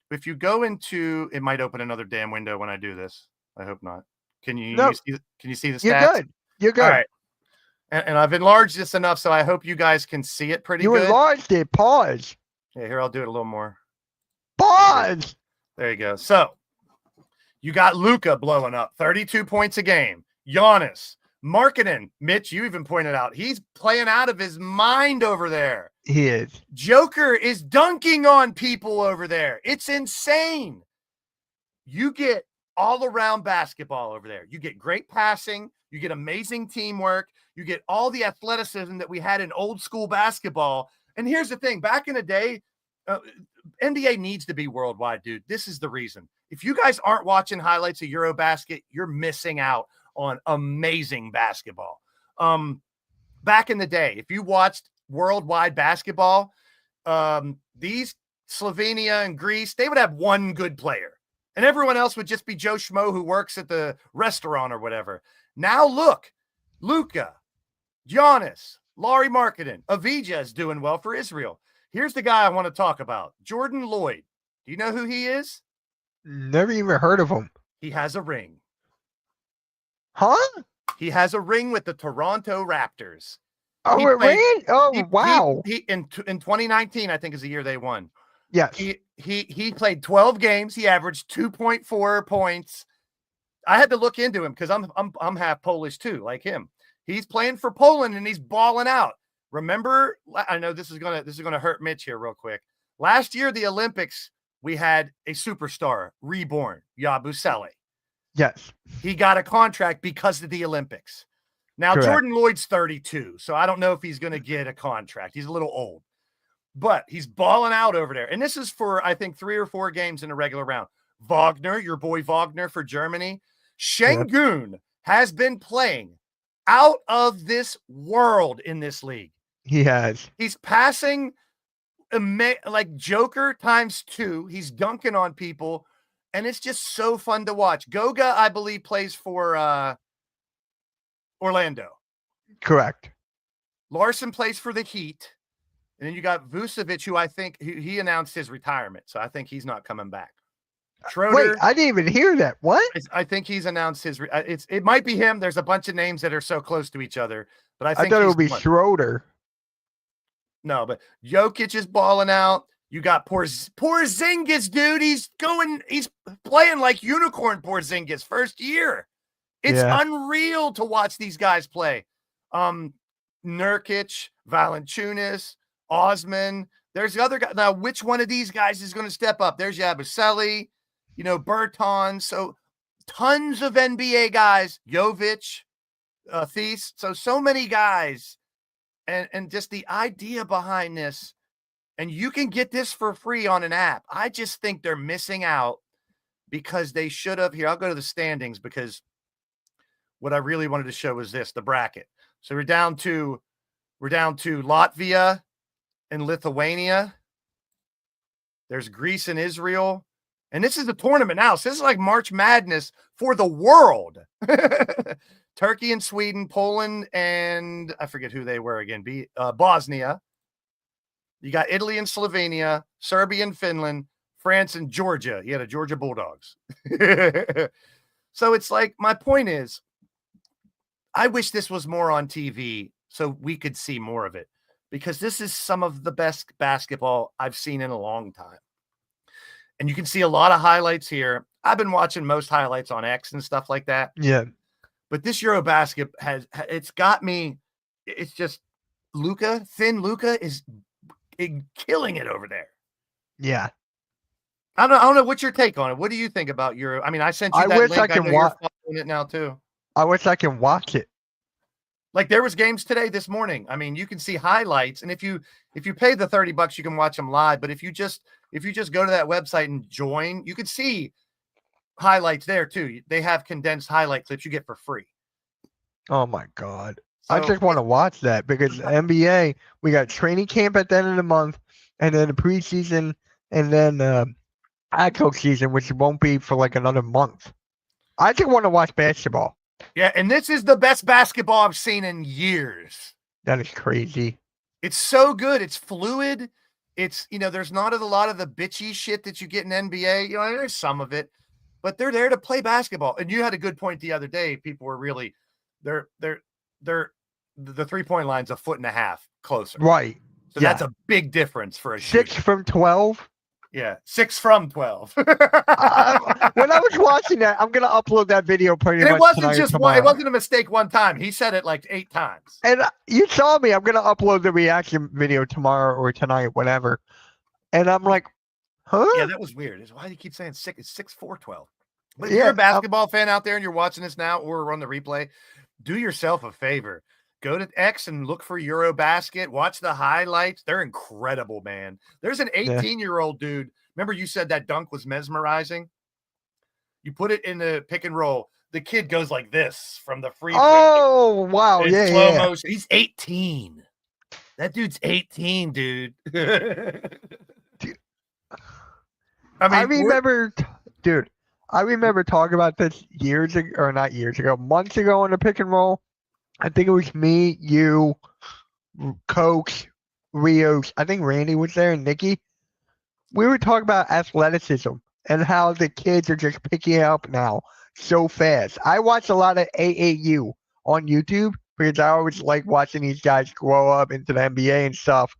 if you go into, it might open another damn window when I do this. I hope not. Can you see the stats? You're good. You're good. All right. And I've enlarged this enough, so I hope you guys can see it pretty You good. enlarged it. Pause. Yeah, here, I'll do it a little more. Pause. There you go. So you got Luka blowing up 32 points a game. Giannis, Markkanen, Mitch, you even pointed out he's playing out of his mind over there. He is. Joker is dunking on people over there. It's insane. You get all around basketball over there. You get great passing. You get amazing teamwork. You get all the athleticism that we had in old school basketball. And here's the thing. Back in the day, NBA needs to be worldwide, dude. This is the reason. If you guys aren't watching highlights of Eurobasket, you're missing out on amazing basketball. Back in the day, if you watched worldwide basketball, these Slovenia and Greece, they would have one good player. And everyone else would just be Joe Schmo who works at the restaurant or whatever. Now look, Luka, Giannis, Lauri Markkanen, Avdija is doing well for Israel. Here's the guy I want to talk about, Jordan Lloyd. Do you know who he is? Never even heard of him. He has a ring. Huh? He has a ring with the Toronto Raptors. Oh, He it played. ran. Oh, wow. He in 2019, I think, is the year they won. Yes. He played 12 games. He averaged 2.4 points. I had to look into him because I'm half Polish too, like him. He's playing for Poland and he's balling out. Remember, I know this is gonna hurt Mitch here real quick. Last year, the Olympics, we had a superstar reborn, Yabusele. Yes. He got a contract because of the Olympics. Now, Correct. Jordan Lloyd's 32, so I don't know if he's going to get a contract. He's a little old, but he's balling out over there. And this is for, I think, 3 or 4 games in a regular round. Wagner, your boy Wagner for Germany. Şengün has been playing out of this world in this league. He has. He's passing like Joker times 2. He's dunking on people, and it's just so fun to watch. Goga, I believe, plays for Orlando. Correct. Larson plays for the Heat. And then you got Vucevic, who I think he announced his retirement. So I think he's not coming back. Schroeder. Wait, I didn't even hear that. What? I think he's announced his. It might be him. There's a bunch of names that are so close to each other, but I think thought it he's would be one. Schroeder. No, but Jokic is balling out. You got Porzingis, dude. He's playing like unicorn Porzingis first year. It's unreal to watch these guys play. Nurkic, Valanciunas, Osman. There's the other guy. Now, which one of these guys is going to step up? There's Yabusele, Bertans. So tons of NBA guys. Jovic, Thies. So many guys. And just the idea behind this. And you can get this for free on an app. I just think they're missing out because they should have. Here, I'll go to the standings because what I really wanted to show was this, the bracket. So we're down to Latvia and Lithuania. There's Greece and Israel. And this is the tournament now. So this is like March Madness for the world. Turkey and Sweden, Poland, and I forget who they were again. Bosnia. You got Italy and Slovenia, Serbia and Finland, France and Georgia. You had a Georgia Bulldogs. So it's like, my point is, I wish this was more on TV so we could see more of it, because this is some of the best basketball I've seen in a long time. And you can see a lot of highlights here. I've been watching most highlights on X and stuff like that. Yeah. But this Eurobasket it's got me. It's just Thin Luka is killing it over there. Yeah. I don't know. What's your take on it? What do you think about Euro? I mean, I sent you I that wish link. I can know you're following it now too. I wish I can watch it. Like there was games today, this morning. I mean, you can see highlights, and if you pay the $30, you can watch them live. But if you just go to that website and join, you can see highlights there too. They have condensed highlight clips you get for free. Oh my God. So, I just want to watch that because the NBA, we got training camp at the end of the month, and then the preseason, and then actual season, which won't be for like another month. I just want to watch basketball. Yeah, and this is the best basketball I've seen in years. That is crazy. It's so good. It's fluid. It's, there's not a lot of the bitchy shit that you get in NBA. There's some of it, but they're there to play basketball. And you had a good point the other day. People were really, the 3-point line's a foot and a half closer. Right. So that's a big difference for a 6 shooter. from 12. Yeah, 6 from 12. When I was watching that, I'm gonna upload that video pretty much. It wasn't tonight or just tomorrow. one. It wasn't a mistake one time. He said it like 8 times. And you saw me. I'm gonna upload the reaction video tomorrow or tonight, whatever. And I'm like, huh? Yeah, that was weird. Why do you keep saying 6? It's 6'4", 12. But if you're a basketball fan out there and you're watching this now or on the replay, do yourself a favor. Go to X and look for Eurobasket. Watch the highlights. They're incredible, man. There's an 18-year-old dude. Remember you said that dunk was mesmerizing? You put it in the pick and roll. The kid goes like this from the free throw. Oh, wow. In slow motion. He's 18. That dude's 18, dude. I remember talking about this months ago on the pick and roll. I think it was me, you, Coach, Rios. I think Randy was there and Nikki. We were talking about athleticism and how the kids are just picking it up now so fast. I watch a lot of AAU on YouTube, because I always like watching these guys grow up into the NBA and stuff.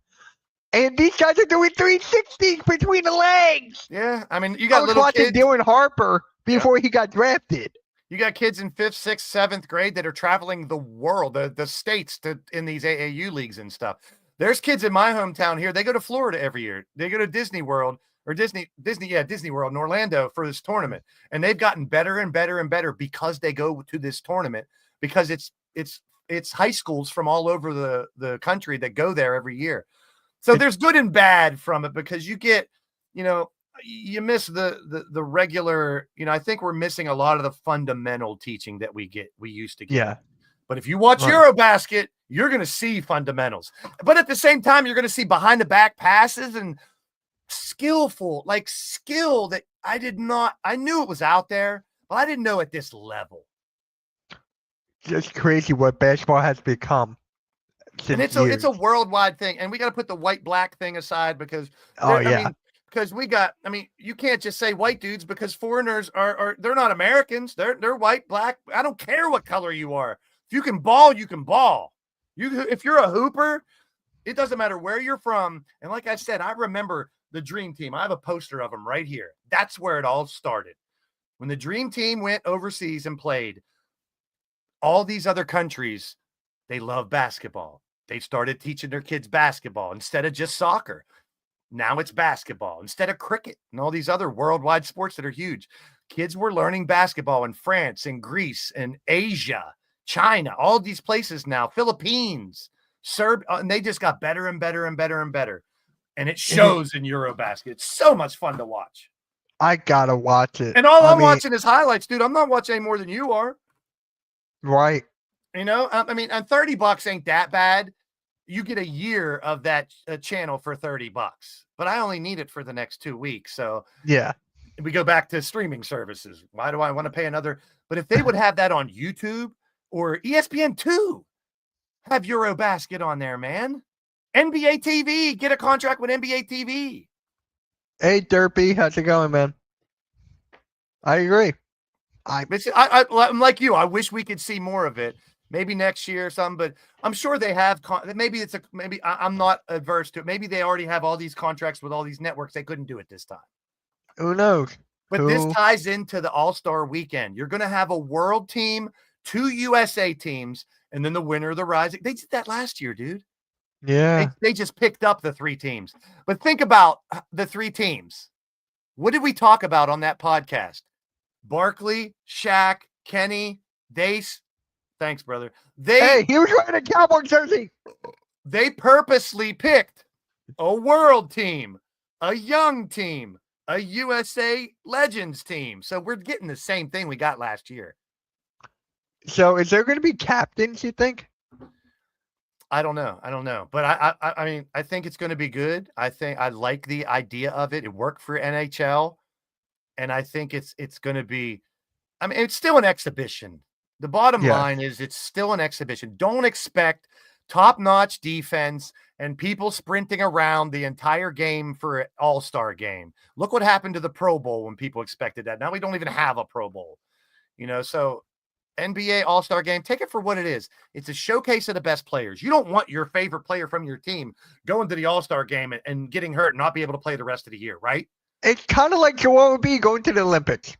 And these guys are doing 360s between the legs. Yeah, I mean, you I got was little watching kids. Dylan Harper before he got drafted. You got kids in 5th, 6th, 7th grade that are traveling the world, the states in these AAU leagues and stuff. There's kids in my hometown here. They go to Florida every year. They go to Disney World or Disney World in Orlando for this tournament. And they've gotten better and better and better because they go to this tournament, because it's high schools from all over the country that go there every year. So there's good and bad from it, because you get, you miss the regular, I think we're missing a lot of the fundamental teaching that we used to get. Yeah. But if you watch Eurobasket, you're going to see fundamentals. But at the same time, you're going to see behind the back passes and skill that I knew it was out there, but I didn't know at this level. Just crazy what basketball has become. And it's a worldwide thing. And we got to put the white-black thing aside, because because you can't just say white dudes, because foreigners they're not Americans. They're white, black. I don't care what color you are. If you can ball, you can ball. If you're a hooper, it doesn't matter where you're from. And like I said, I remember the Dream Team. I have a poster of them right here. That's where it all started. When the Dream Team went overseas and played, all these other countries, they love basketball. They started teaching their kids basketball instead of just soccer. Now it's basketball instead of cricket and all these other worldwide sports that are huge. Kids were learning basketball in France and Greece and Asia, China, all these places now, Philippines, Serbia, and they just got better and better and better and better. And it shows in Eurobasket. It's so much fun to watch. I gotta watch it. And I'm watching is highlights, dude. I'm not watching any more than you are. Right. And $30 ain't that bad. You get a year of that channel for $30, but I only need it for the next 2 weeks. So yeah, we go back to streaming services. Why do I want to pay another? But if they would have that on YouTube or ESPN2, have Eurobasket on there, man. NBA TV, get a contract with NBA TV. Hey, Derpy, how's it going, man? I agree. I'm like you. I wish we could see more of it. Maybe next year or something, but I'm sure they have. Maybe I'm not adverse to it. Maybe they already have all these contracts with all these networks. They couldn't do it this time. Who knows? But this ties into the All-Star weekend. You're going to have a world team, 2 USA teams, and then the winner of the Rising. They did that last year, dude. Yeah. They just picked up the 3 teams. But think about the 3 teams. What did we talk about on that podcast? Barkley, Shaq, Kenny, Dace. Thanks, brother. Hey, he was wearing a Cowboy jersey. They purposely picked a world team, a young team, a USA Legends team. So we're getting the same thing we got last year. So is there going to be captains, you think? I don't know. But I think it's going to be good. I think I like the idea of it. It worked for NHL. And I think it's going to be, it's still an exhibition. The bottom line is it's still an exhibition. Don't expect top-notch defense and people sprinting around the entire game for an all-star game. Look what happened to the Pro Bowl when people expected that. Now we don't even have a Pro Bowl. So NBA all-star game, take it for what it is. It's a showcase of the best players. You don't want your favorite player from your team going to the all-star game and getting hurt and not be able to play the rest of the year, right? It's kind of like Joel Embiid going to the Olympics.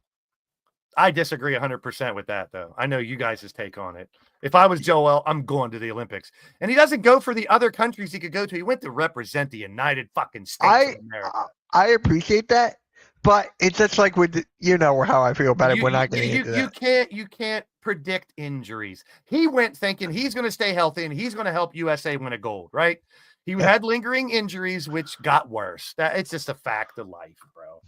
I disagree 100% with that, though. I know you guys' take on it. If I was Joel, I'm going to the Olympics. And he doesn't go for the other countries he could go to. He went to represent the United fucking States of America. I appreciate that, but it's just like how I feel about it when I get into that. You can't predict injuries. He went thinking he's going to stay healthy and he's going to help USA win a gold, right? He had lingering injuries, which got worse. It's just a fact of life, bro.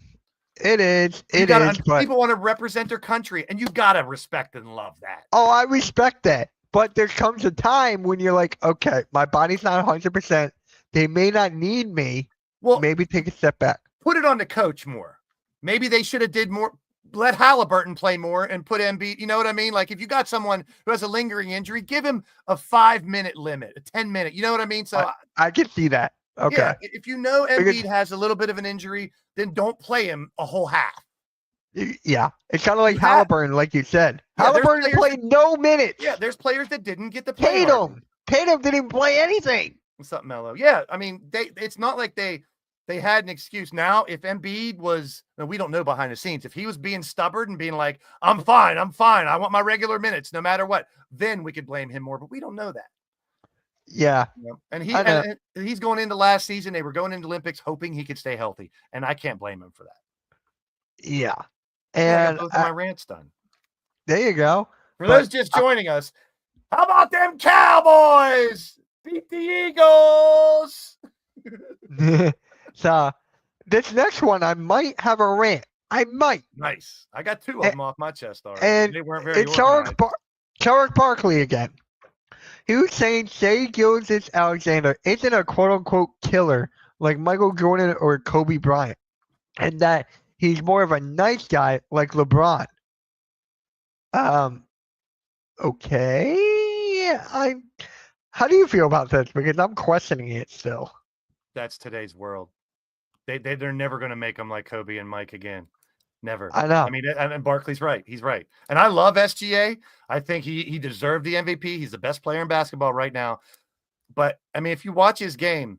It is. People want to represent their country, and you gotta respect and love that. Oh, I respect that. But there comes a time when you're like, okay, my body's not 100%. They may not need me. Well, maybe take a step back. Put it on the coach more. Maybe they should have did more. Let Halliburton play more and put Embiid. You know what I mean? Like if you got someone who has a lingering injury, give him a 5-minute limit, a 10-minute. You know what I mean? So I can see that. Okay. Yeah, if Embiid has a little bit of an injury, then don't play him a whole half. Yeah, it's kind of like You have- Halliburton, like you said. Yeah, there's Halliburton players played no minutes. Yeah, there's players that didn't get to play. hardly. Tatum didn't even play anything. What's up, Mello? Yeah, I mean, it's not like they had an excuse. Now, if Embiid was, we don't know behind the scenes, if he was being stubborn and being like, I'm fine, I want my regular minutes no matter what, then we could blame him more, but we don't know that. Yeah. You know? And he's going into last season. They were going into Olympics hoping he could stay healthy, and I can't blame him for that. Yeah. Yeah, And both of my rants done. there you go. For those just joining us, how about them Cowboys? Beat the Eagles. So this next one, I might have a rant. I might. Nice. I got two of them off my chest already. And They weren't very it's Charles Barkley again. He was saying Shai Gilgeous-Alexander isn't a quote-unquote killer like Michael Jordan or Kobe Bryant, and that he's more of a nice guy like LeBron. Okay. How do you feel about this? Because I'm questioning it still. That's today's world. They're never going to make them like Kobe and Mike again. Never. I know. I mean, and Barkley's right. He's right. And I love SGA. I think he deserved the MVP. He's the best player in basketball right now. But I mean, if you watch his game,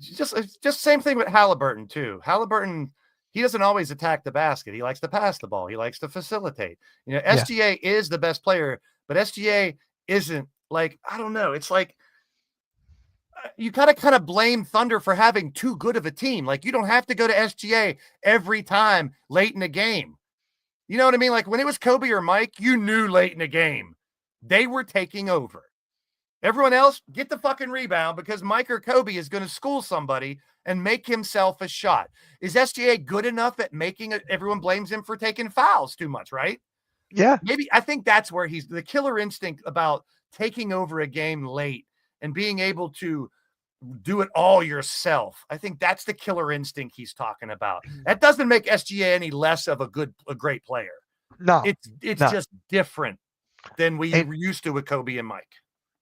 just same thing with Halliburton too. Halliburton, he doesn't always attack the basket. He likes to pass the ball. He likes to facilitate. You know, SGA is the best player, but SGA isn't like, I don't know. It's like you gotta kind of blame Thunder for having too good of a team. Like you don't have to go to SGA every time late in the game. You know what I mean? Like when it was Kobe or Mike, you knew late in the game they were taking over. Everyone else, get the fucking rebound because Mike or Kobe is going to school somebody and make himself a shot. Is SGA good enough at making it? Everyone blames him for taking fouls too much, right? Yeah. Maybe I think that's where he's the killer instinct about taking over a game late and being able to do it all yourself. I think that's the killer instinct he's talking about. That doesn't make SGA any less of a great player. No. It's just different than we were used to with Kobe and Mike.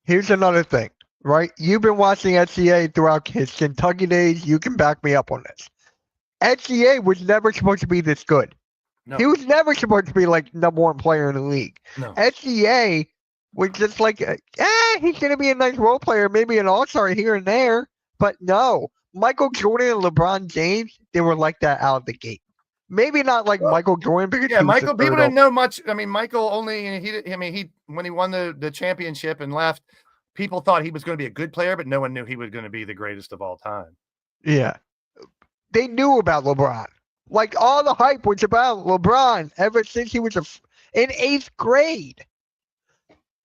Here's another thing, right? You've been watching SGA throughout his Kentucky days. You can back me up on this. SGA was never supposed to be this good. No. He was never supposed to be like number one player in the league. No. SGA was just like, he's going to be a nice role player, maybe an all-star here and there. But no, Michael Jordan and LeBron James, they were like that out of the gate. Maybe not like Michael Jordan because Michael. People didn't know much. I mean, Michael only he when he won the championship and left, people thought he was going to be a good player, but no one knew he was going to be the greatest of all time. Yeah, they knew about LeBron. Like all the hype was about LeBron ever since he was in 8th grade.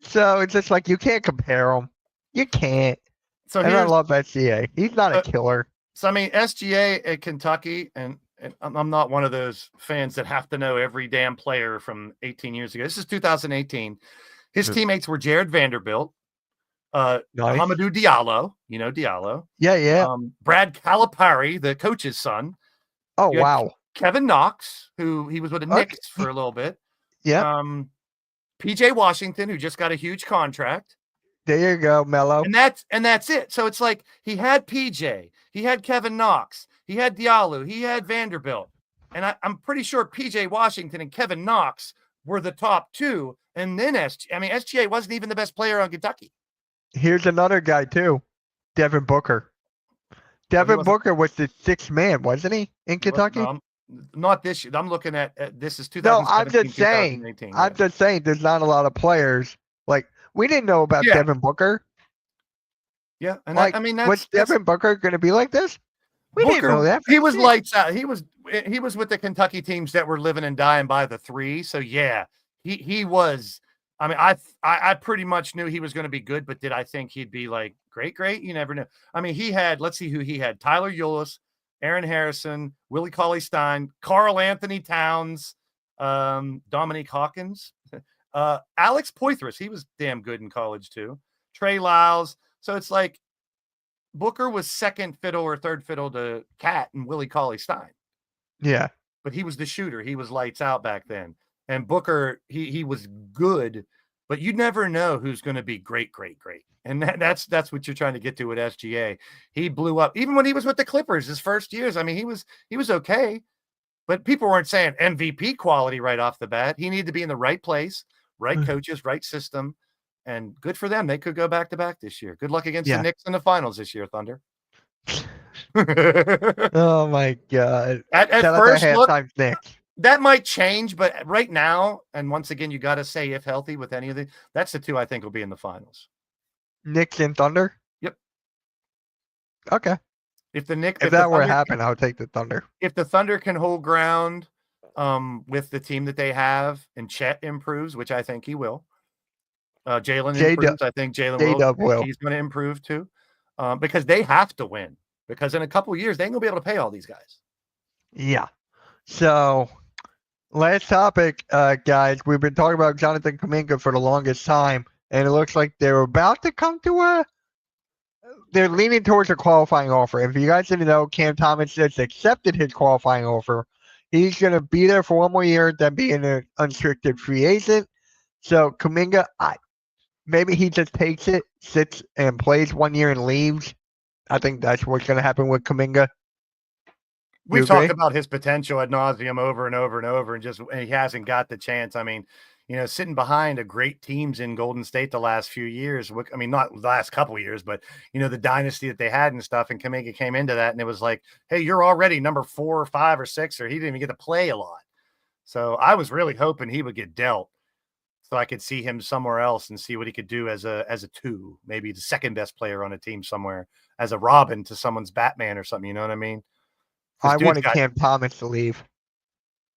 So it's just like you can't compare them. You can't. So and I love SGA. He's not a killer. So I mean, SGA at Kentucky, and I'm not one of those fans that have to know every damn player from 18 years ago. This is 2018. His teammates were Jared Vanderbilt, Nice. Hamidou Diallo, you know Diallo. Yeah. Brad Calipari, the coach's son. Oh, wow. Kevin Knox, who he was with the Knicks for a little bit. Yeah. PJ Washington, who just got a huge contract. There you go, Mello. And that's it. So it's like he had PJ, he had Kevin Knox, he had Diallo, he had Vanderbilt. And I'm pretty sure PJ Washington and Kevin Knox were the top two. And then SGA wasn't even the best player on Kentucky. Here's another guy, too. Devin Booker. Devin Booker was the 6th man, wasn't he, in Kentucky? No, not this year. I'm looking at this is 2017. No, I'm just saying. I'm just saying there's not a lot of players. Like, we didn't know about Devin Booker. Yeah. And like, was Devin Booker going to be like this? We didn't know that. He was lights out. He was with the Kentucky teams that were living and dying by the 3. So, yeah, he was. I mean, I pretty much knew he was going to be good, but did I think he'd be like great? You never know. I mean, let's see who he had. Tyler Ulis, Aaron Harrison, Willie Cauley-Stein, Karl Anthony Towns, Dominique Hawkins, Alex Poitras. He was damn good in college too. Trey Lyles. So it's like Booker was second fiddle or third fiddle to Cat and Willie Cauley-Stein. Yeah. But he was the shooter. He was lights out back then. And Booker, he was good, but you never know who's going to be great. And that's what you're trying to get to with SGA. He blew up even when he was with the Clippers his first years. I mean, he was okay, but people weren't saying MVP quality right off the bat. He needed to be in the right place, right coaches, right system, and good for them. They could go back to back this year. Good luck against the Yeah. Knicks in the finals this year, Thunder. Oh my God. At Shout out to first look, halftime Knicks. that might change, but right now, and once again, you got to say if healthy with any of the, that's the two I think will be in the finals. Knicks and Thunder? Yep. Okay. If the Knicks, If that were to happen, I'll take the Thunder. If the Thunder can hold ground with the team that they have, and Chet improves, which I think he will. Jalen improves. I think Jalen will. He's going to improve too, because they have to win. Because in a couple of years, they ain't gonna be able to pay all these guys. Yeah. So, last topic, guys. We've been talking about Jonathan Kuminga for the longest time, and it looks like they're about to come to they're leaning towards a qualifying offer. If you guys didn't know, Cam Thomas just accepted his qualifying offer. He's going to be there for one more year, then be an unrestricted free agent. So, Kuminga, maybe he just takes it, sits and plays 1 year and leaves. I think that's what's going to happen with Kuminga. We've talked about his potential ad nauseum over and over and over, and he hasn't got the chance. I mean, sitting behind a great teams in Golden State the last few years. I mean, not the last couple of years, but the dynasty that they had and stuff. And Kuminga came into that, and it was like, hey, you're already number 4 or 5 or 6, or he didn't even get to play a lot. So I was really hoping he would get dealt, so I could see him somewhere else and see what he could do as a 2, maybe the second best player on a team somewhere, as a Robin to someone's Batman or something. You know what I mean? I wanted Cam Thomas to leave.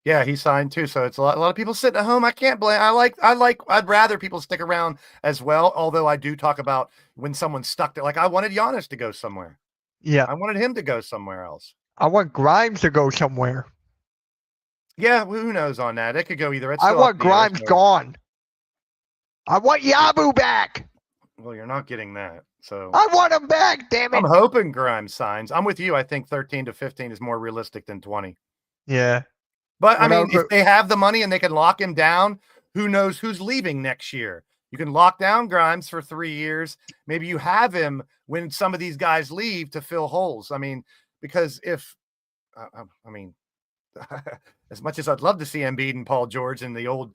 Yeah, he signed too. So it's a lot of people sitting at home. I can't blame. I'd rather people stick around as well. Although I do talk about when someone's stuck there. Like I wanted Giannis to go somewhere. Yeah. I wanted him to go somewhere else. I want Grimes to go somewhere. Yeah, who knows on that? It could go either. I want Grimes gone. I want Yabu back. Well, you're not getting that. So I want him back, damn it. I'm hoping Grimes signs. I'm with you. I think 13 to 15 is more realistic than 20. Yeah. But I mean, if they have the money and they can lock him down, who knows who's leaving next year? You can lock down Grimes for 3 years. Maybe you have him when some of these guys leave to fill holes. I mean, because as much as I'd love to see Embiid and Paul George and the old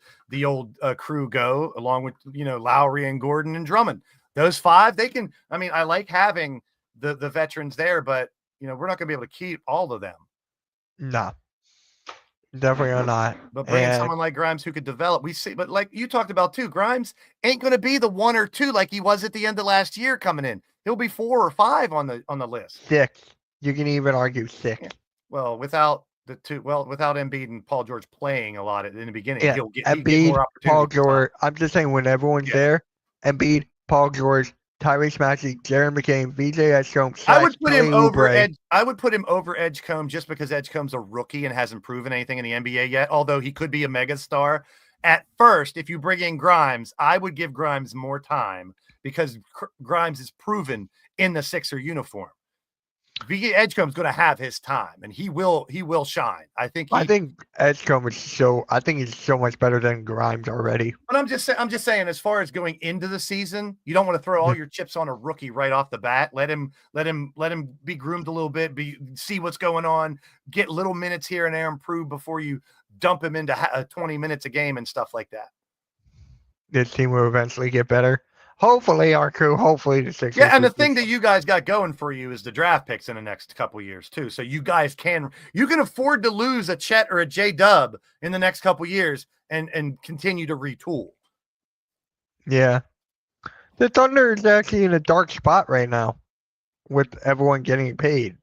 crew go, along with Lowry and Gordon and Drummond, those 5, they can. I mean, I like having the veterans there, but we're not going to be able to keep all of them. No, definitely not. But bringing someone like Grimes who could develop, we see. But like you talked about too, Grimes ain't going to be the 1 or 2 like he was at the end of last year coming in. He'll be 4 or 5 on the list. 6. You can even argue 6. Yeah. Well, without Embiid and Paul George playing a lot in the beginning, yeah. he'll get Embiid, Paul George. I'm just saying when everyone's there, Embiid, Paul George, Tyrese Maxey, Jaron McCain, VJ Edgecombe. I would put him over Edgecombe just because Edgecombe's a rookie and hasn't proven anything in the NBA yet. Although he could be a megastar. At first, if you bring in Grimes, I would give Grimes more time because Grimes is proven in the Sixer uniform. VJ Edgecombe's going to have his time, and he will shine. I think Edgecombe is I think he's so much better than Grimes already. But I'm just saying, as far as going into the season, you don't want to throw all your chips on a rookie right off the bat. Let him be groomed a little bit, see what's going on, get little minutes here and there, improve before you dump him into 20 minutes a game and stuff like that. This team will eventually get better. Hopefully, our crew. Hopefully, the Sixers. Yeah, and the thing that you guys got going for you is the draft picks in the next couple years too. So you guys can afford to lose a Chet or a J-Dub in the next couple years and continue to retool. Yeah, the Thunder is actually in a dark spot right now, with everyone getting paid.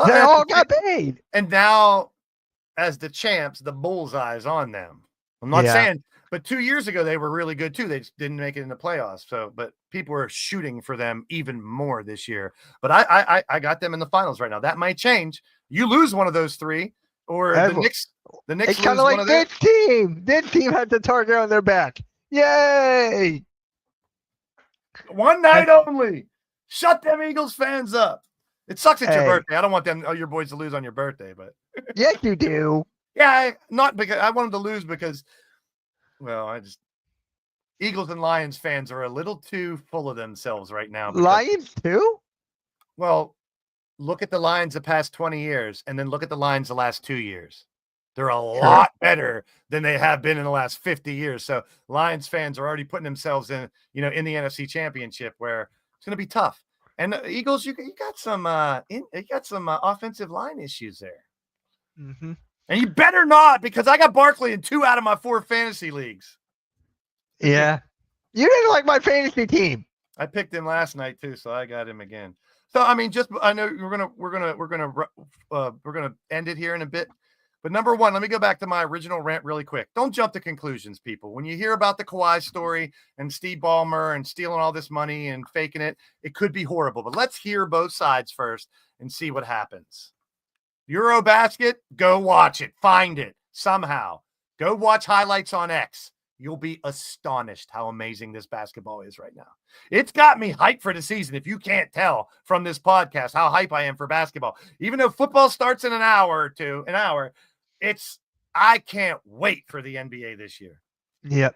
They all got paid, and now, as the champs, the bullseye's on them. I'm not saying. But 2 years ago, they were really good too. They just didn't make it in the playoffs. So, but people are shooting for them even more this year. But I got them in the finals right now. That might change. You lose one of those 3, or the Knicks. It's kind of like this team. This team had the target on their back. Yay! One night only. Shut them Eagles fans up. It sucks it's your birthday. I don't want your boys to lose on your birthday, but yes, you do. Yeah, not because I want them to lose because. Well, Eagles and Lions fans are a little too full of themselves right now. Lions too? Well, look at the Lions the past 20 years and then look at the Lions the last 2 years. They're a lot better than they have been in the last 50 years. So Lions fans are already putting themselves in the NFC Championship, where it's going to be tough. And the Eagles, you got some offensive line issues there. Mm-hmm. And you better not, because I got Barkley in 2 out of my 4 fantasy leagues. Yeah. You didn't like my fantasy team. I picked him last night too, so I got him again. So I mean, I know we're gonna end it here in a bit. But number one, let me go back to my original rant really quick. Don't jump to conclusions, people. When you hear about the Kawhi story and Steve Ballmer and stealing all this money and faking it, it could be horrible. But let's hear both sides first and see what happens. Eurobasket, go watch it. Find it somehow. Go watch highlights on X. You'll be astonished how amazing this basketball is right now. It's got me hyped for the season. If you can't tell from this podcast how hype I am for basketball, even though football starts in an hour, I can't wait for the NBA this year. Yep.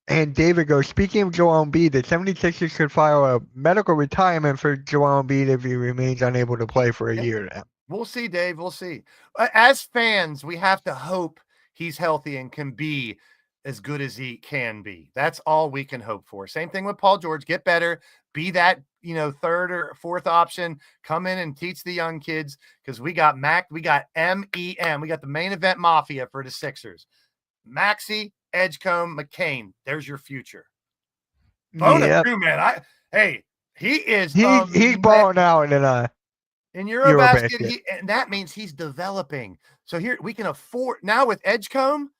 And David goes, speaking of Joel Embiid, the 76ers could file a medical retirement for Joel Embiid if he remains unable to play for a year now. We'll see, Dave. We'll see. As fans, we have to hope he's healthy and can be as good as he can be. That's all we can hope for. Same thing with Paul George. Get better. Be that, third or fourth option. Come in and teach the young kids, because we got MEM. We got the main event mafia for the Sixers. Maxey, Edgecombe, McCain. There's your future. Bona too, man. He is. He's balling out in Eurobasket. And that means he's developing. So here we can afford now with Edgecombe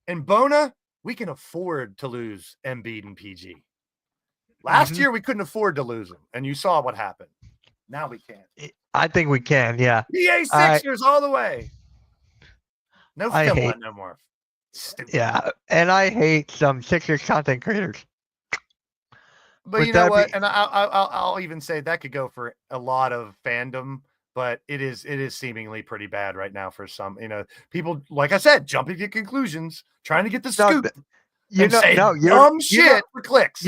and Bona. We can afford to lose Embiid and PG. Last year, we couldn't afford to lose them, and you saw what happened. Now we can. I think we can, yeah. EA Sixers all the way. No film no more. Stupid. Yeah, and I hate some Sixers content creators. But you know what? And I'll even say that could go for a lot of fandom, but it is seemingly pretty bad right now for some. People, like I said, jumping to conclusions, trying to get the scoop. Dumb shit for clicks.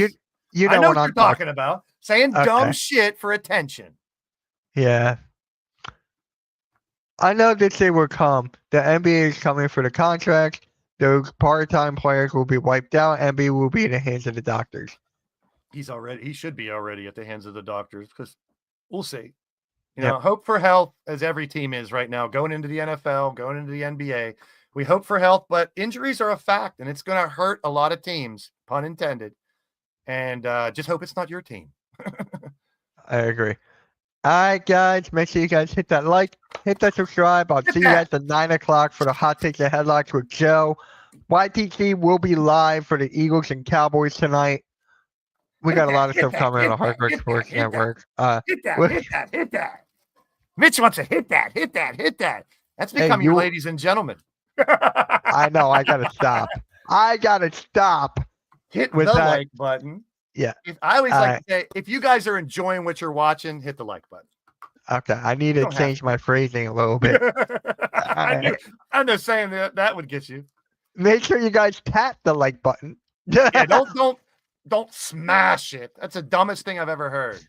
You know I know what you're talking about. Saying dumb shit for attention. Yeah. I know this day will come. The NBA is coming for the contract. Those part-time players will be wiped out. NBA will be in the hands of the doctors. He should be already at the hands of the doctors, because we'll see. Hope for health, as every team is right now, going into the NFL, going into the NBA. We hope for health, but injuries are a fact, and it's going to hurt a lot of teams, pun intended. And just hope it's not your team. I agree. All right, guys. Make sure you guys hit that like, hit that subscribe. I'll see you guys at 9 o'clock for the Hot Takes and Headlocks with Joe. YTC will be live for the Eagles and Cowboys tonight. We got a lot of stuff coming on the Hard Work Sports Network. Hit that. Mitch wants to hit that. That's becoming ladies and gentlemen. I know. I got to stop. Hit the like button. Yeah. I always like to say, if you guys are enjoying what you're watching, hit the like button. Okay. I need to change my phrasing a little bit. I'm just saying that would get you. Make sure you guys tap the like button. Yeah, don't smash it. That's the dumbest thing I've ever heard.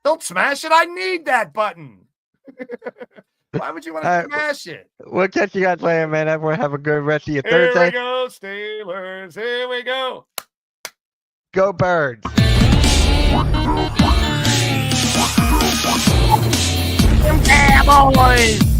Don't smash it. I need that button. Why would you want to smash it? We'll catch you guys later, man. Everyone have a good rest of your Thursday. Thursday. Here we go, Steelers. Here we go. Go Birds. Cowboys.